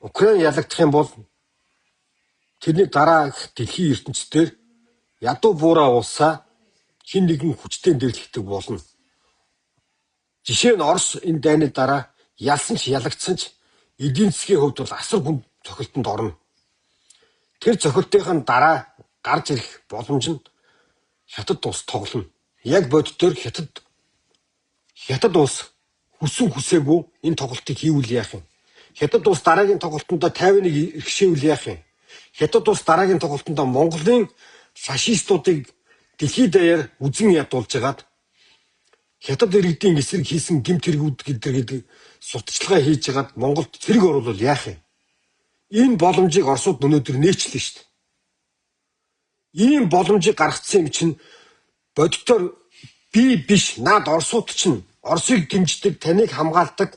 Украин ялагдах юм бол тэрний дараах дэлхийн ертөнцийн ядуу буураа улсаа хин нэгэн хүчтэй дэрлэгдэх болно. Жишээ нь Орос энэ дайны дараа ялсан ч ялагдсан ч эдийн засгийн хувьд бол асар хүнд цохилтонд орно. Тэр цохилтын дараа гарч ирэх боломж нь хятад улс тоглоно. Яг боддоор хятад улс хүссэн хүсээгүй энэ тоглолтыг хийвэл яах юм? Хятад улс дараагийн тоглолтондоо 51 иргэшээвэл яах юм? Хятад улс дараагийн тоглолтондоо Монголын фашистуудыг дэлхийд даяар үзэн ядуулж хагаад хятад иргэдийн эсрэг хийсэн гэмт хэрэгүүд гэдэг сурталчилгаа хийж хагаад Монголд цэрэг оруулал яах юм? Энэ боломжийг Оросууд өнөөдөр нээчлээ шүү дээ. Ийм боломжийг гаргацсан юм чинь боддоор би биш наад Оросууд чинь Оросыг дэмждэг, таныг хамгаалдаг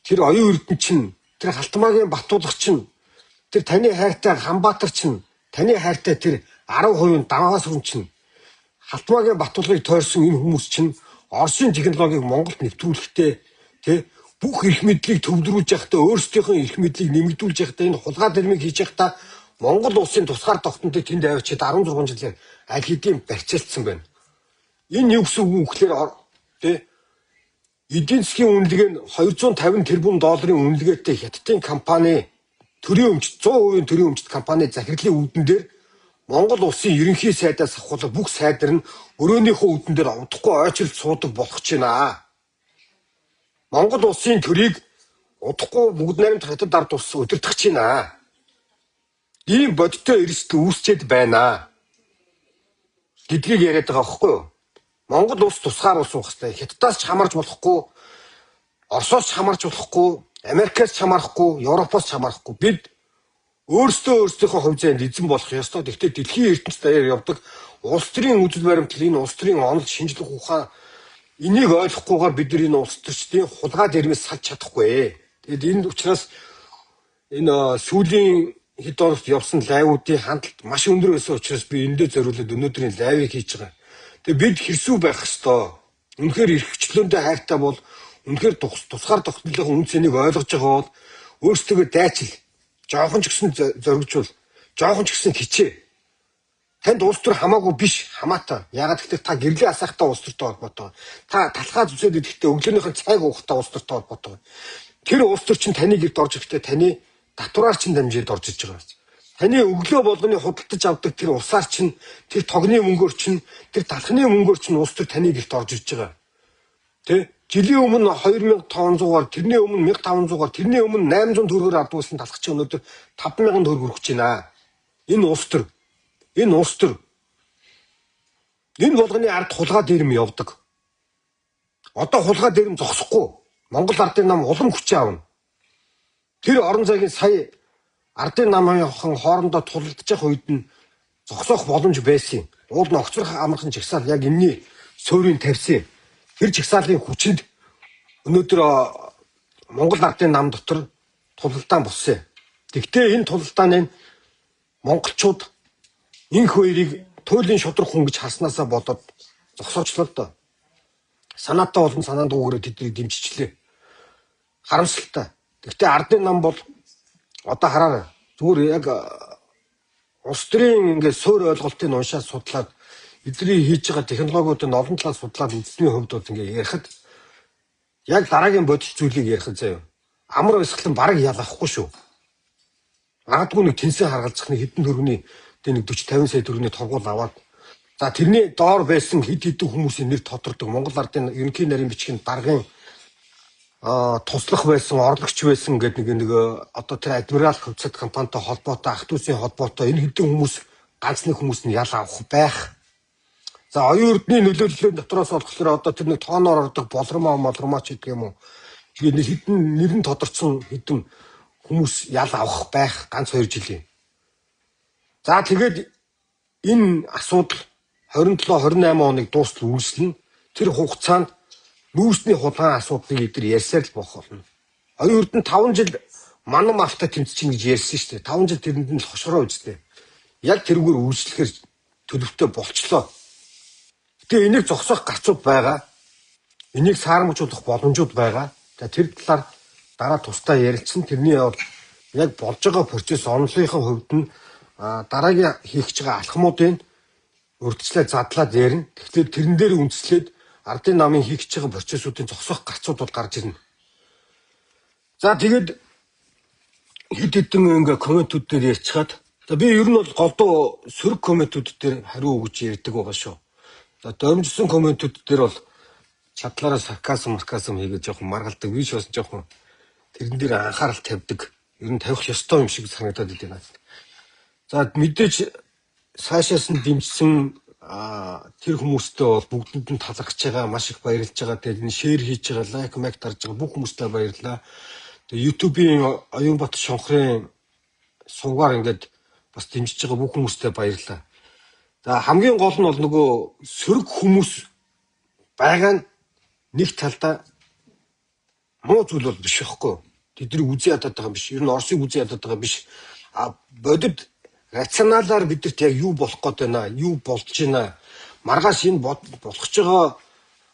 тэр оюун эрдэнэ чинь, тэр Халтмаагийн Батуулагч чинь, тэр таны хайртай Ханбаатар чинь, таны хайртай тэр 10% Даваас хүн чинь, Халтмаагийн Батуулагыг тойрсон энэ хүмүүс чинь Оросын технологиг Монголд нэвтрүүлэхдээ тий бүх эрх мэдлийг төвлөрүүлж явахдаа өөрсдийнхөө эрх мэдлийг нэмэгдүүлж явахдаа энэ хулгай дэрмийг хийж явахдаа Монгол улсын тусгаар тогтнолыг тэнд авчид 16 жилээр аль хэдийн барьцаалцсан байна. Энэ юу гэсэн үг вэ гэхээр тий эдийн засгийн үнэлгээ нь 250 тэрбум долларын үнэлгээтэй хятадын компани төрийн өмчт 100% төрийн өмчт компани захирлын үүдэн дээр Монгол улсын ерөнхий сайдаас авахлаа бүх сайдар нь өрөөнийхөө үүдэн дээр удахгүй ойчилж суудаг болох ч байна. Монгол улсын төрийг удахгүй бүгд найрамд хятад ард улс удирдах ч байна. Ийм бодиттой эрсдэл үүсчээд байна гэдгийг яриад байгаа байхгүй юу? Монгол улс тусгаар улс байх хэрэгтэй. Хятадаас ч хамаарч болохгүй, Оросоос ч хамаарч болохгүй, Америкаас ч хамаарахгүй, Европоос ч хамаарахгүй. Бид өөрсдийнхөө хувь заяанд эзэн болох ёстой. Гэхдээ дэлхийн ертөнцийн даяар явдаг улс төрийн үзэл баримтлал, энэ улс төрийн онол шинжлэх ухаан энийг ойлгохгүйгээр бид нар энэ улс төрчдийн хулгай дэрмээс салж чадахгүй. Тэгэд энэ учраас энэ сүүлийн хэд оногт явсан лайвуудын хандлт маш өндөр байсан учраас би эндээ зориулаад өнөөдрийн лайвыг хийж байгаа. Тэгээ бид хэрсүү байх ёстой. Үнэхээр эрх хүчлөөндөө хайртай бол үнэхээр тусгаар тогтнолын үн цэнийг ойлгож байгаа бол өөрсдөө дайчил жоохон ч гэсэн зоригжвол жоохон ч гэсэн хичээ. Танд улс төр хамаагүй биш, хамаатай. Ягаад гэвэл та гэрлээ асаахтай улс төртэй холбоотой. Та талхаа зүсээд идэхдээ өглөөнийхэн цайг уухтай улс төртэй холбоотой. Тэр улс төр чинь таны гэрд орж ирэхдээ таны татвараар чинь дамжиж орж иж байгаа. Таны өглөө болгоны худалдаж авдаг тэр усаар чинь, тэр тогны мөнгөөр чинь, тэр талхны мөнгөөр чинь улс төр таны гэрт орж иж байгаа. Тэ? Жилийн өмнө 2500-аар, тэрний өмнө 1500-аар, тэрний өмнө 800 төгрөгөөр авдагсан талх чинь өнөөдөр 5000 төгрөг хүрэх гэж байна. Энэ улс төр. Энэ улс төр. Энэ болгоны ард хулгай дэрэм явдаг. Одоо хулгай дэрэм зогсохгүй. Монгол ардын нам улам хүчээ авна. Тэр орон зайгийн сая ардын намын хоорондоо тулалдаж явах үед нь зогсоох боломж байсан. Уул нь огцрох амархан жагсаал яг энэний суурийг тавьсан. Тэр жагсаалын хүчинд өнөөдөр Монгол ардын нам дотор тулалдаан болсон. Тэгвэл энэ тулалдааны монголчууд инх хоёрыг туйлын шудраг хүн гэж харснаасаа бодоод зогсоочлоо л доо. Санаатай болон санаандгүйгээр тэднийг дэмжичлээ. Харамсалтай. Гэхдээ ардын нам бол одоо хараарай. Зүгээр яг улс төрийн ингээд суур ойлголтыг уншаад судлаад эдний хийж байгаа технологиудыг олон талаас судлаад эзний хувьд бол ингээд ярихад яг дараагийн бодис зүйлийг ярих заяа. Амар баясгалан бараг ял авахгүй шүү. Магадгүй нэг тэнцэн харгалзах нэг хэдэн төгрөгийн тэг нэг 40 50 сая төгрөгийн торгуул аваад за тэрний доор байсан хэд хэдэн хүмүүсийн нэр тодордог Монгол ардын ерөнхий нарийн бичгийн даргын туслах байсан, орлогч байсан гэдэг нэг одоо тэр адмирал хувьцат компанитай холбоотой, ах дүүсийн холбоотой энэ хэдэн хүмүүс ганц нэг хүмүүс нь ял авах байх. За оюун эрдний нөлөөллийн дотроос болохоор одоо тэр нэг тооноор ордог болромоо ч гэдэг юм уу. Тэгээд нэг хэдэн нэрэн тодорцсон хэдэн хүмүүс ял авах байх ганц 2 жилийн. За тэгээд энэ асуудал 27-28 оныг дуустал үргэлжлэнэ. Тэр хугацаанд нүүрсний хулгайн асуудлыг эдгээр ярьсаар л болох болно. Оюун эрдэнэ 5 жил манан малтай тэмцэж гэж ярьсан шүү дээ. 5 жил тэрэнд нь л хошгороо үздэй. Яг тэрүүгээр үргэлжлэхээр төлөвтэй болчлоо. Гэтэ энийг зогсоох гарцууд байгаа. Энийг саарамжуулах боломжууд байгаа. Тэр талаар дараа тусдаа ярилцсан. Тэрний яг болж байгаа процесс онлынхын хувьд нь дараагийн хийх гэж байгаа алхмуудын урьдчилан задлаад ярина. Тэгэхээр тэрэн дээр үндэслээд ардын намын хийх гэж байгаа процессуудын зогсоох гарцууд бол гарч ирнэ. За тэгээд хэд хэдэн ингээ комментүүд дээр ярьцгаад за би ер нь бол голдуу сөрөг комментүүд дээр хариу өгч ярьдаг байгаа шүү. За дөрмжсөн комментүүд дээр бол чадлаараа сарказм хийгээд жоохон маргалдаг. Би ч бас жоохон тэрэн дээр анхаарал тавьдаг. Ер нь тавих ёстой юм шиг санагдаад байна. За мэдээж цаашаас нь дэмжсэн тэр хүмүүстэй бол бүгдэнд нь талархаж байгаа, маш их баярлж байгаа. Тэгээд энэ шеэр хийж байгаа, лайк маяг дарж байгаа бүх хүмүүстээ баярлалаа. Тэгээд YouTube-ийн Оюунбат шонхрын сувгаар ингээд бас дэмжиж байгаа бүх хүмүүстээ баярлалаа. За хамгийн гол нь бол нөгөө сөрөг хүмүүс байгаа нь нэг талдаа муу зүйл бол биш байхгүй. Тэднийг үзий ядаад байгаа биш. Ер нь Оросыг үзий ядаад байгаа биш. Бодит рационалаар бидэрт яг юу болох гээд байна, юу болж байна. Маргааш энэ болох ч байгаа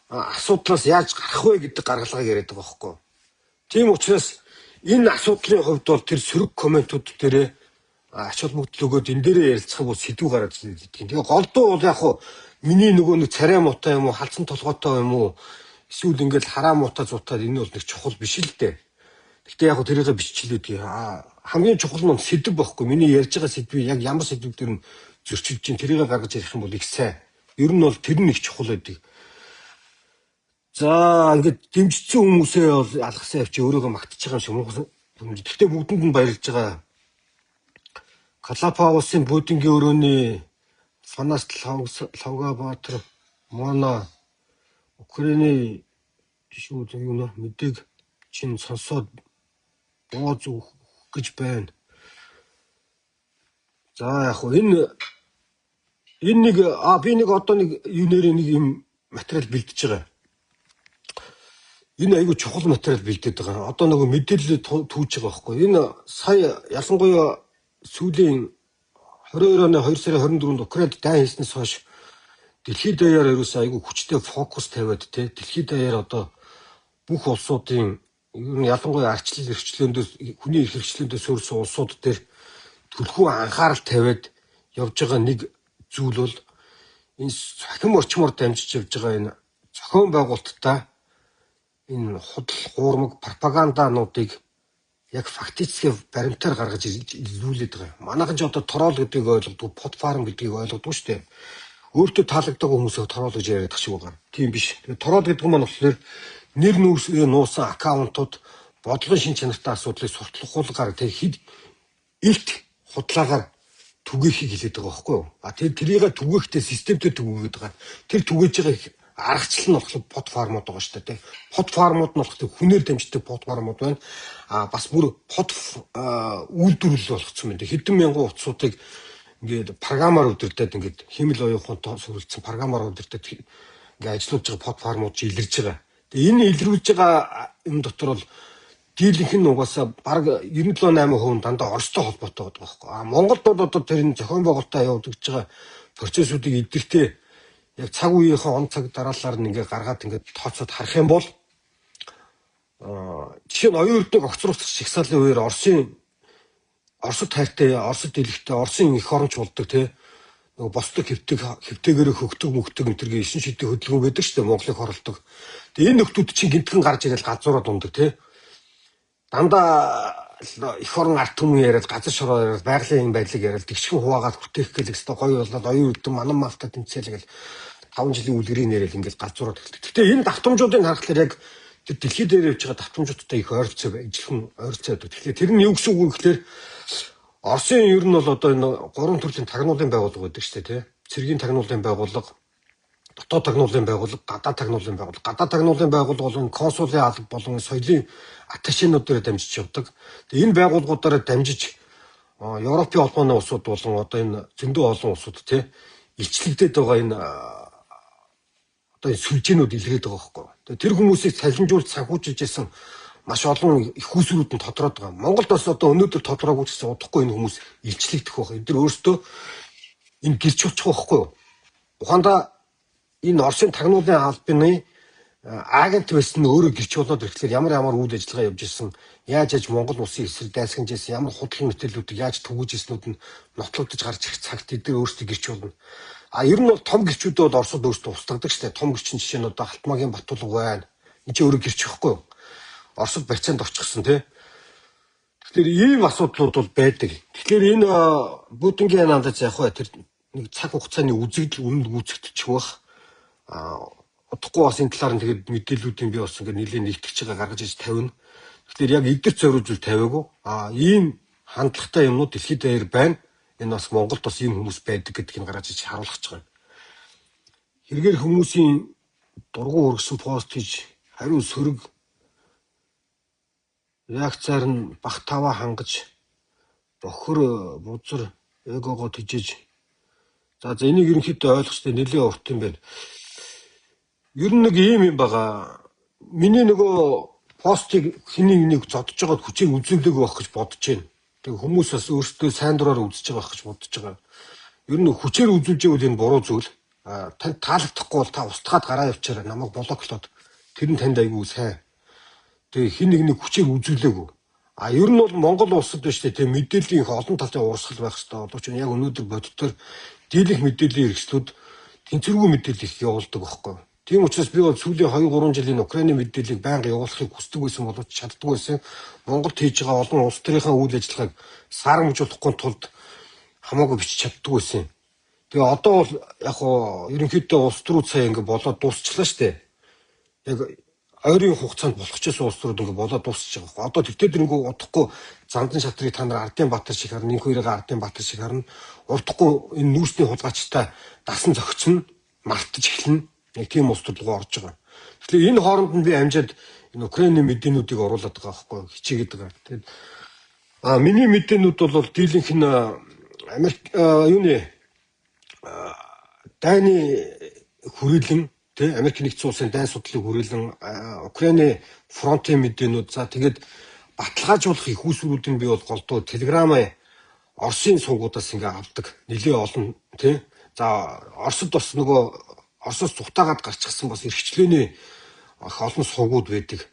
асуудлаас яаж гарах вэ гэдэг гаргалгаа яриад байгаа байхгүй. Тийм учраас энэ асуудлын хувьд бол тэр сөрөг комментүүд дээрээ ач холбогдол өгөөд энэ дээрээ ярилцах бол сэдв гараад ирдэг. Тэгээ голдуу бол яг хуу миний нөгөө нэг царай муутай юм уу, халдсан толгойтой юм уу, эсвэл ингээл хараа муутай зутаад энэ бол нэг чухал биш л дээ. Гэтэ яг хуу тэрийгэ биччихлээ. Хамгийн чухал нь сэдв байхгүй. Миний ярьж байгаа сэдвийг яг ямар сэдв дээр нь зөрчилж чинь тэрийгэ гаргаж ярих юм бол их сайн. Ер нь бол тэр нь их чухал байдаг. За ингээд дэмжсэн хүмүүсээ бол алгасаа явчих өөрийгөө магтаж байгаа юм шиг. Гэхдээ бүгдэнд нь баярлж байгаа. Калапагосын Будингийн өрөөний Фанаст Лавгабаатар Мона Украины шүү юм мэдээг чинь сонсоод бооз өгөх гэж байна. За яг энэ нэг би нэг одоо нэг юунээр нэг юм материал бэлдэж байгаа. Энэ айгүй чухал материал бэлдээд байгаа. Одоо нөгөө мэдээлэл түүж байгаа байхгүй. Энэ сая ялангуяа сүүлийн 22 оны 2 сарын 24-нд Украинд дайн хийснээс хойш дэлхийд даяар ерөөсөө айгүй хүчтэй фокус тавиад дэлхийд даяар одоо бүх улсуудын ер нь ялангуяа арчлал эрхчлөөндөө хүний эрх хэрэгчлөөндөө суурьсан улсууд дээр түлхүү анхаарал тавиад явж байгаа нэг зүйл бол энэ цахим орчмоор дамжиж явж байгаа энэ зохион байгуулалттай энэ худал хуурмаг пропагандануудыг яг фактически баримтаар гаргаж илрүүлээд байгаа. Манайхан ч одоо тороол гэдгийг ойлгодог, под фарм гэдгийг ойлгодог шүү дээ. Өөртөө таалагддаг хүмүүсээ тороол гэж яриад тах шиг байгаа. Тийм биш. Тэгээд тороол гэдэг нь болохоор нэр нуусан аккаунтууд бодлогын шин чанартай асуудлыг сурталчилгаагаар тэг хэд илт худлаагаар түгээхийг хэлээд байгаа байхгүй юу? Тэрийг түгээхдээ системтэй түгээгээд байгаа. Тэр түгээж байгаа аргачлал нь болохоор под фармууд байгаа шүү дээ. Под фармууд нь болохоор хүнээр дамждаг под фармууд байна. Бас бүр под үйлдвэрлэл болгоцсон байна. Хэдэн мянган утсуудыг ингээд програмаар өдөртөд ингээд химэл оюухантай сүрэлцсэн програмаар өдөртөд ингээд ажиллаж байгаа под фармууд ч илэрж байгаа. Тэгээ энэ илрүүлж байгаа юм дотор бол дийлэнх нь угаасаа баг 97-8% дандаа Оростой холбоотой байдаг байхгүй. Монголд бол одоо тэр энэ зохион байгуулалтаа явуулж байгаа процессуудыг эдгэртээ яг цаг үеийнхээ он цаг дараалалаар нь ингээд гаргаад ингээд тооцоод харах юм бол жишээ нь оюун эрдэнэ огцруулах шагсаалын үеэр Оросд хайртай, Оросд дэлгэхтэй, Оросын эх оронч болдог тий. Нөгөө босдог хэвтээгээрээ хөгтөг мөгтөг энэ төргийн 9 шидийн хөдөлгөөн байдаг шүү дээ, Монголыг хорлдог. Тэгээ энэ нөхдүүд чинь гинтгэн гарч ирэл газруудад ундаг тий. Дандаа эх орон арт түмэн яриад газар шороо яриад байгалийн юм байдлыг яриад тэгшхэн хуваагаад хүртээх гээл өстой гоё болоод оюун эрдэнэ манан малтай тэмцээлгээл 5 жилийн үлгэрийн нэрэл ингээл газрууд эхэлдэг. Гэхдээ энэ давтамжуудыг харахаар яг тэр дэлхий дээр явж байгаа давтамжуудтай их ойрцоо ижилхэн ойрцоо байдаг. Тэгэхээр тэр нь юу гэсэн үг вэ гэхээр Оросын ер нь бол одоо энэ 3 төрлийн тагнуулын байгууллага байдаг шүү дээ тий. Цэргийн тагнуулын байгууллага, дотоод тагнуулын байгууллага, гадаад тагнуулын байгууллага. Гадаад тагнуулын байгууллага бол консулын алба болон соёлын атташинуудаараа дамжиж явдаг. Тэгээ энэ байгууллагуудаараа дамжиж Европын холбооны улсууд болон одоо энэ зөндөө олон улсууд тий илчлэгдээд байгаа энэ одоо сүлжээнүүд илрээд байгаа байхгүй. Тэгээ тэр хүмүүсийг салинжуулж санхүүжилж исэн маш олон их усрууд нь тодроод байгаа. Монголд бас одоо өнөөдөр тодроогүй ч гэсэн удахгүй энэ хүмүүс илчлэгдэх байх. Эдгээр өөрсдөө энэ гэрч болчих байхгүй юу? Ухаандаа энэ Оросын тагнуулын албаны агент байсан нь өөрөө гэрч болоод ирэхлээр ямар үйл ажиллагаа явж исэн, яаж Монгол улсын эсрэг дайсагнаж исэн, ямар худал мэдээллүүдийг яаж түгэж ирснүүд нь нотлогдож гарч ирэх цагт эдгээр өөрсдөө гэрч болно. Ер нь бол том гэрчүүд бол Оросод өөрсдөө устгадаг шүү дээ. Том гэрчин жишээ нь одоо Халтмаагийн Батулга байна. Энд чинь өөрөө гэрч байхгүй юу? Оросд барьцаанд орчихсон тий. Тэгэхээр ийм асуудлууд бол байдаг. Тэгэхээр энэ Путингийн наадаж яг хөө тэр нэг цаг хугацааны үзэгдэл үнэнд гүйцэгдчих байх. Удахгүй бас энэ талаар нь тэгээд мэдээллүүдийн би бас ингээд нэлээд нэгтгэж байгаа гаргаж иж тавина. Тэгэхээр яг эдгэрч зориулж тавиагүй. Ийм хандлагатай юмнууд дэлхийд дээр байна. Энэ бас Монголд бас ийм хүмүүс байдаг гэдгийг гаргаж иж харуулж байгаа. Хэрэгээр хүмүүсийн дургу өргөсөн пост хийж хариу сөрөг реакцаар нь бах таваа хангаж бохор бузар эгогоо тижиж за энийг ерөнхийдөө ойлгохтой нэлээд урт юм байна. Ер нь нэг ийм юм байгаа. Миний нөгөө постыг хэнийг нэг зодож байгаад хүчээр үзүүлдэг байх гэж бодож байна. Тэг хүмүүс бас өөрсдөө сайн дураар үзэж байгаа байх гэж бодож байгаа. Ер нь хүчээр үзүүлж байвал энэ буруу зүйл. Танд таалагдахгүй бол та устгаад гараа явчаарай. Намайг блоклоод тэр нь танд айгүй сайн. Тэгээ хин нэг хүчээр үзүүлээгүй. Ер нь бол Монгол улсад биш те мэдээллийн их олон талын урсгал байх хэрэгтэй. Боловч яг өнөөдөр боддоор дийлэнх мэдээллийн хэрэгслүүд тэнцвэргүй мэдээлэл их явуулдаг байхгүй. Тийм учраас би бол сүүлийн 2-3 жилийн Украины мэдээллийг байнга явуулахыг хүсдэг байсан боловч чаддаггүй байсан. Монголд хийж байгаа олон улс төрийнхээ үйл ажиллагааг саарамжуулахгүй тулд хамаагүй бичиж чаддаггүй байсан. Тэгээ одоо бол яг хоо ерөнхийдөө улс төрүүд сая ингэ болоод дуусчлаа штэ. Яг ойрын хугацаанд болох ч гэсэн улс төрүүд ингэ болоод дуусчих байгаа. Одоо тэгтээ дэрнгүү удахгүй Зандан шатрыг та нар Ардын Баатар шиг харна, нэг хоёроо Ардын Баатар шиг харна. Удахгүй энэ нүүрсний хулгайчтай дасан зохицно, мартаж эхэлнэ. Яг тийм улс төр руу орж байгаа. Тэгэхээр энэ хооронд нь би амжаад энэ Украины мэдээнүүдийг оруулаад байгаа байхгүй хичээгээд байгаа. Тэгээд миний мэдээнүүд бол дийлэнх нь Америк юуны дайны хүрээлэн тий Америк нэгдсэн улсын дайн судлалыг хүрээлэн Украины фронтын мэдээнүүд за тэгээд баталгаажуулах их усруудыг би бол голдуу телеграмаа Оросын сувгуудаас ингээ авдаг. Нэлээ олон тий. За Оросд бас нөгөө Оросоос цухтаагаад гарчихсан бас эрхчлөөний их олон сувгууд байдаг.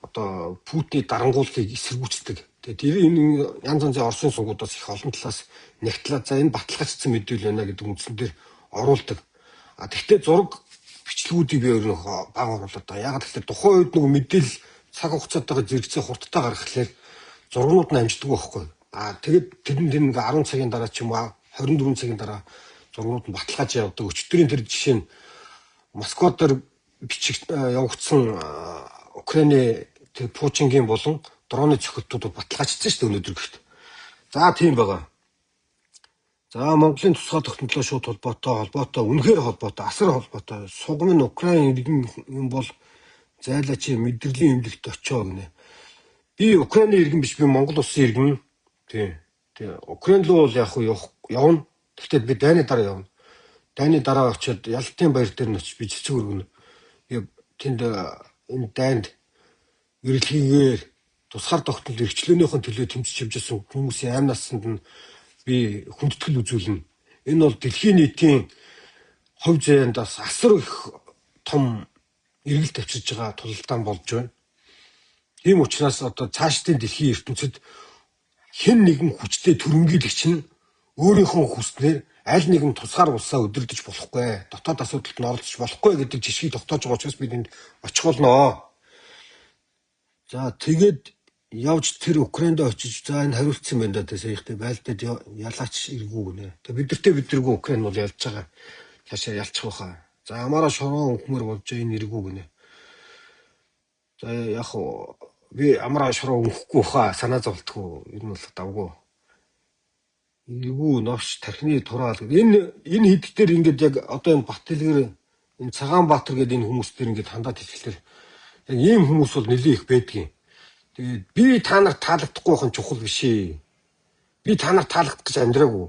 Одоо Путиний дарангууллыг эсэргүүцдэг. Тэгээ энэ янз янзын Оросын сунгуудаас их олон талаас нягтлаад за энэ баталгаажсан мэдээлэл байна гэдэг үндсэн дээр оруулдаг. Тэгвэл зураг бичлэгүүдийг би өөрөө баг оруулаад байгаа. Ягаад гэвэл тухайн үед нэг мэдээлэл цаг хугацаатайгаар зэрэгцээ хурдтай гаргахлаар зургууд нь амждаг байхгүй. Тэгээд тэрэнд 10 цагийн дараа ч юм уу 24 цагийн дараа зургууд нь баталгааж явдаг. Өчигдрийн тэр жишээ нь Москва дээр бичиг явагдсан Украины тэр Путингийн болон дроны цохилтуудыг баталгаажсан шүү дээ өнөөдөр гэхдээ. За тийм байгаа. За Монголын тусгай тогтнолтой шууд холбоотой, үнэхээр холбоотой, асар холбоотой. Сугам нь Украин иргэн юм бол зайлаач мэдрэлийн эмнэлэгт очоо гинэ. Би Украины иргэн биш, би Монгол улсын иргэн. Тийм. Украин руу бол яг явна. Гэхдээ би дайны дараа явна. Дайны дараа очиод Ялтын баяр дээр нь очиж би цэцэг өргөнө. Тэнд энэ дайнд ерөнхийгээр тусгаар тогтнол эрхчлөөнийхэн төлөө тэмцэж явжсэн хүмүүсийн амь насанд нь би хүндэтгэл үзүүлнэ. Энэ бол дэлхийн нийтийн хувь заяандаас асар их том эргэлт тавьчихж байгаа тулалдаан болж байна. Тийм учраас одоо цаашдын дэлхийн ертөнцид хэн нэгэн хүчтэй төрөнгөйлөгч нь өөрийнхөө хүснээр аль нэгэн тусгаар улсаа өдөрдөж болохгүй, дотоод асуудалд нь оролцож болохгүй гэдэг жишгийг тогтоож байгаа учраас бид энд очих болно. За тэгээд явж тэр Украинд очиж за энэ хариулцсан байна да саяхтай байлдаад ялаач иргүү гинэ. Тэгээ бидэргүй Украин бол ялж байгаа. Цаашаа ялчих واخа. За амаараа шороо өнгөмөр болж энэ иргүү гинэ. За яг би амаараа шороо өнгөхгүй واخа санаа зовлтгүй. Энэ бол давгүй. Иргүү новш тархины тураал. Энэ хэд дээр ингээд яг одоо энэ Батэлгэр энэ Цагаанбаатар гэдэг энэ хүмүүс дээр ингээд хандаад хэлэхээр яг ийм хүмүүс бол нэлээд их байдгийн. Тэгээд би та нарт таалагдахгүй байх нь чухал биш ээ. Би та нарт таалагдах гэж амьдраагүй.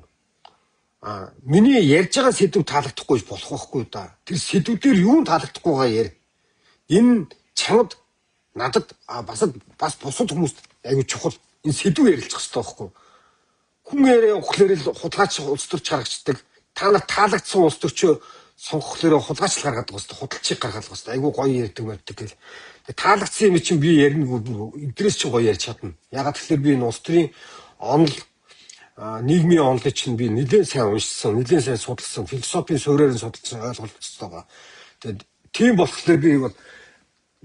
Миний ярьж байгаа сэдв таалагдахгүй болох байхгүй да. Тэр сэдвүүдээр юу таалагдахгүйгаа яар. Энэ чамд надад бас бусад хүмүүст айгүй чухал энэ сэдв ярилцах хэрэгтэй байхгүй. Хүн яриа ухлаар л худалгаач улс төрч гаргацдаг. Та нарт таалагдсан улс төрчөө сонгохлоор худалгаач гаргадаг хэвээр худалчийг гаргадаг хэвээр айгүй гоё ярьдаг байдаг гэл. Таалагдсан юм чинь би ярингүй эдрээс чинь гоё ярьж чадна. Ягаад гэвэл би энэ улс төрийн онол нийгмийн онолыг чинь би нэлээд сайн уншсан, нэлээд сайн судалсан, философийн суурьаар нь судалсан ойлголцсон байгаа. Тэгээд тийм болохоор би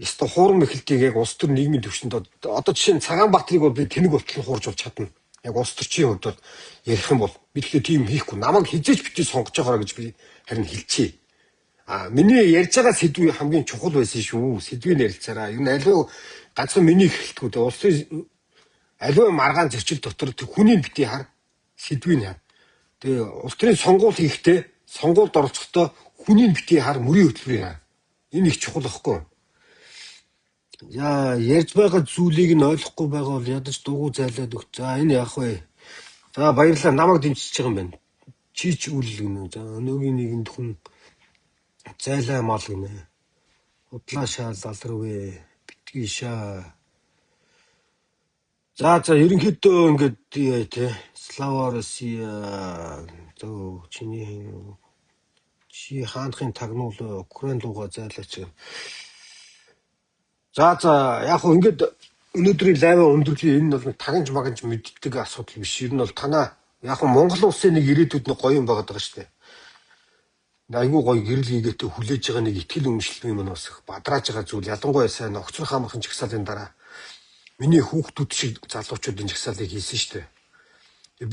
ёстой хуурам эхэлтийг яг улс төр нийгмийн төвшөнд одоо жишээ нь Цагаанбаатарыг бол би тэнэг болтол хуурж болж чадна. Яг улс төрчийн хувьд бол ярих юм бол би тэгэхээр тийм хийхгүй. Намайг хизээч битгий сонгож байгаараа гэж би харин хэлчихье. Миний ярьж байгаа сэдвийн хамгийн чухал байсан шүү. Сэдвийн ярилцаараа. Ер нь аливаа ганцхан миний хэлтгүү. Улсын аливаа маргаан зөрчил дотор хүний битгий хар сэдвийн хар. Тэгээ улс төрийн сонгуул хийхдээ сонгуульд оролцохдоо хүний битгий хар мөрийн хөтөлбөрийн хар. Энэ их чухал байхгүй. За ярьж байгаа зүйлийг нь ойлгохгүй байгаа бол ядаж дуугүй зайлаад өг. За энэ яах вэ? За баярлалаа. Намайг дэмжиж байгаа юм байна. Чич үл гинэ. За өнөөгийн нэгэнд хүн зайлаа мал гинэ. Удлаа шаал алрвэ. Битгий шаа. За ерөнхийдөө ингээд тий Слава Россия зөө чи хаанхын тагнуул Украин руугаа зайлаач. За яг хөө ингээд өнөөдрийн лайва өндөрлөе. Энэ бол тагнж магнж мэддэг асуудал биш. Ер нь бол танаа яг хөө Монгол улсын нэг ирээдүйд нэг гоё юм байгаа даа шүү дээ. Айгүй гоё гэрэл хийгээтэй хүлээж байгаа нэг ихтгэл өмчлөлийн юм бас их бадрааж байгаа зүйл. Ялангуяа сайн огцрох хамаахан жагсаалын дараа миний хүүхдүүд шиг залуучуудын жагсаалыг хийсэн шүү дээ.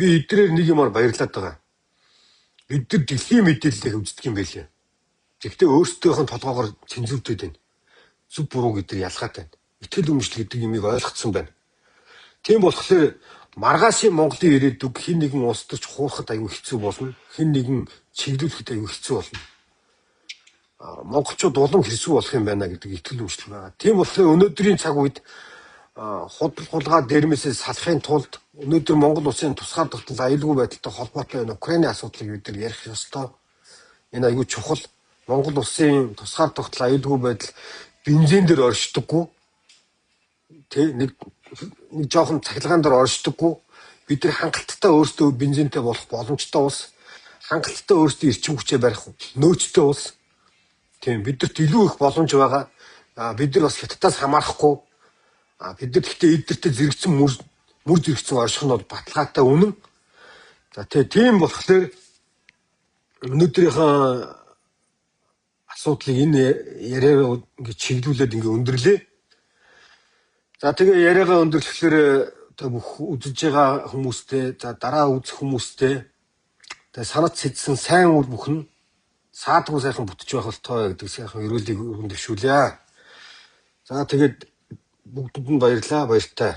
Би эдрээр нэг юмар баярлаад байгаа. Бид нар дэлхийн мэдээллийг үздэг юм байлээ. Гэхдээ өөрсдийнх нь толгоогоор цензурдээд байна. Зүг буруу гэдэг ялгаатай байна. Итгэл өмчлөл гэдэг юмыг ойлгоцсон байна. Тийм болохоор маргаашийн Монголын ирээдүг хэн нэгэн улс төрч хуурахад аюу хэцүү болно. Хэн нэгэн чиглүүлэхэд аюу хэцүү болно. Монголчууд улам хэрсүү болох юм байна гэдэг итгэл өмчлөл байгаа. Тийм болохоор өнөөдрийн цаг үед худалгаа дээрмээсээ салахын тулд өнөөдөр Монгол улсын тусгаар тогтнол аюулгүй байдалтай холбоотой энэ Украины асуудлыг бид нар ярих ёстой. Энэ аюу чухал. Монгол улсын тусгаар тогтнол аюулгүй байдал бензин дээр оршдоггүй. Тэ нэг жоохон цахилгаан дээр оршдоггүй. Бид нар хангалттай өөрсдөө бензинтэй болох боломжтой улс. Хангалттай өөрсдөө эрчим хүчээ барих нөөцтэй улс. Тийм бидэрт илүү их боломж байгаа. Бид нар бас хятадаас хамаарахгүй. Бид нар гэхдээ эдгэртээ зэрэгцэн мөр зэрэгцэн орших нь бол баталгаатай үнэн. За тийм болохоор өнөөдрийнхөө асуудлыг энэ яриагаа ингээд чиглүүлээд ингээд өндөрлөө. За тэгээ яриагаа өндөрлөхлөөр одоо бүх үзэж байгаа хүмүүстэй, за дараа үзэх хүмүүстэй тэгээ санат сэдсэн сайн үр бүхэн саадгүй сайхан бүтэж байх болтой гэдэг сайхан өрөөлийг өргөн дэвшүүлье. За тэгээд бүгдэд нь баярлалаа, баяртай.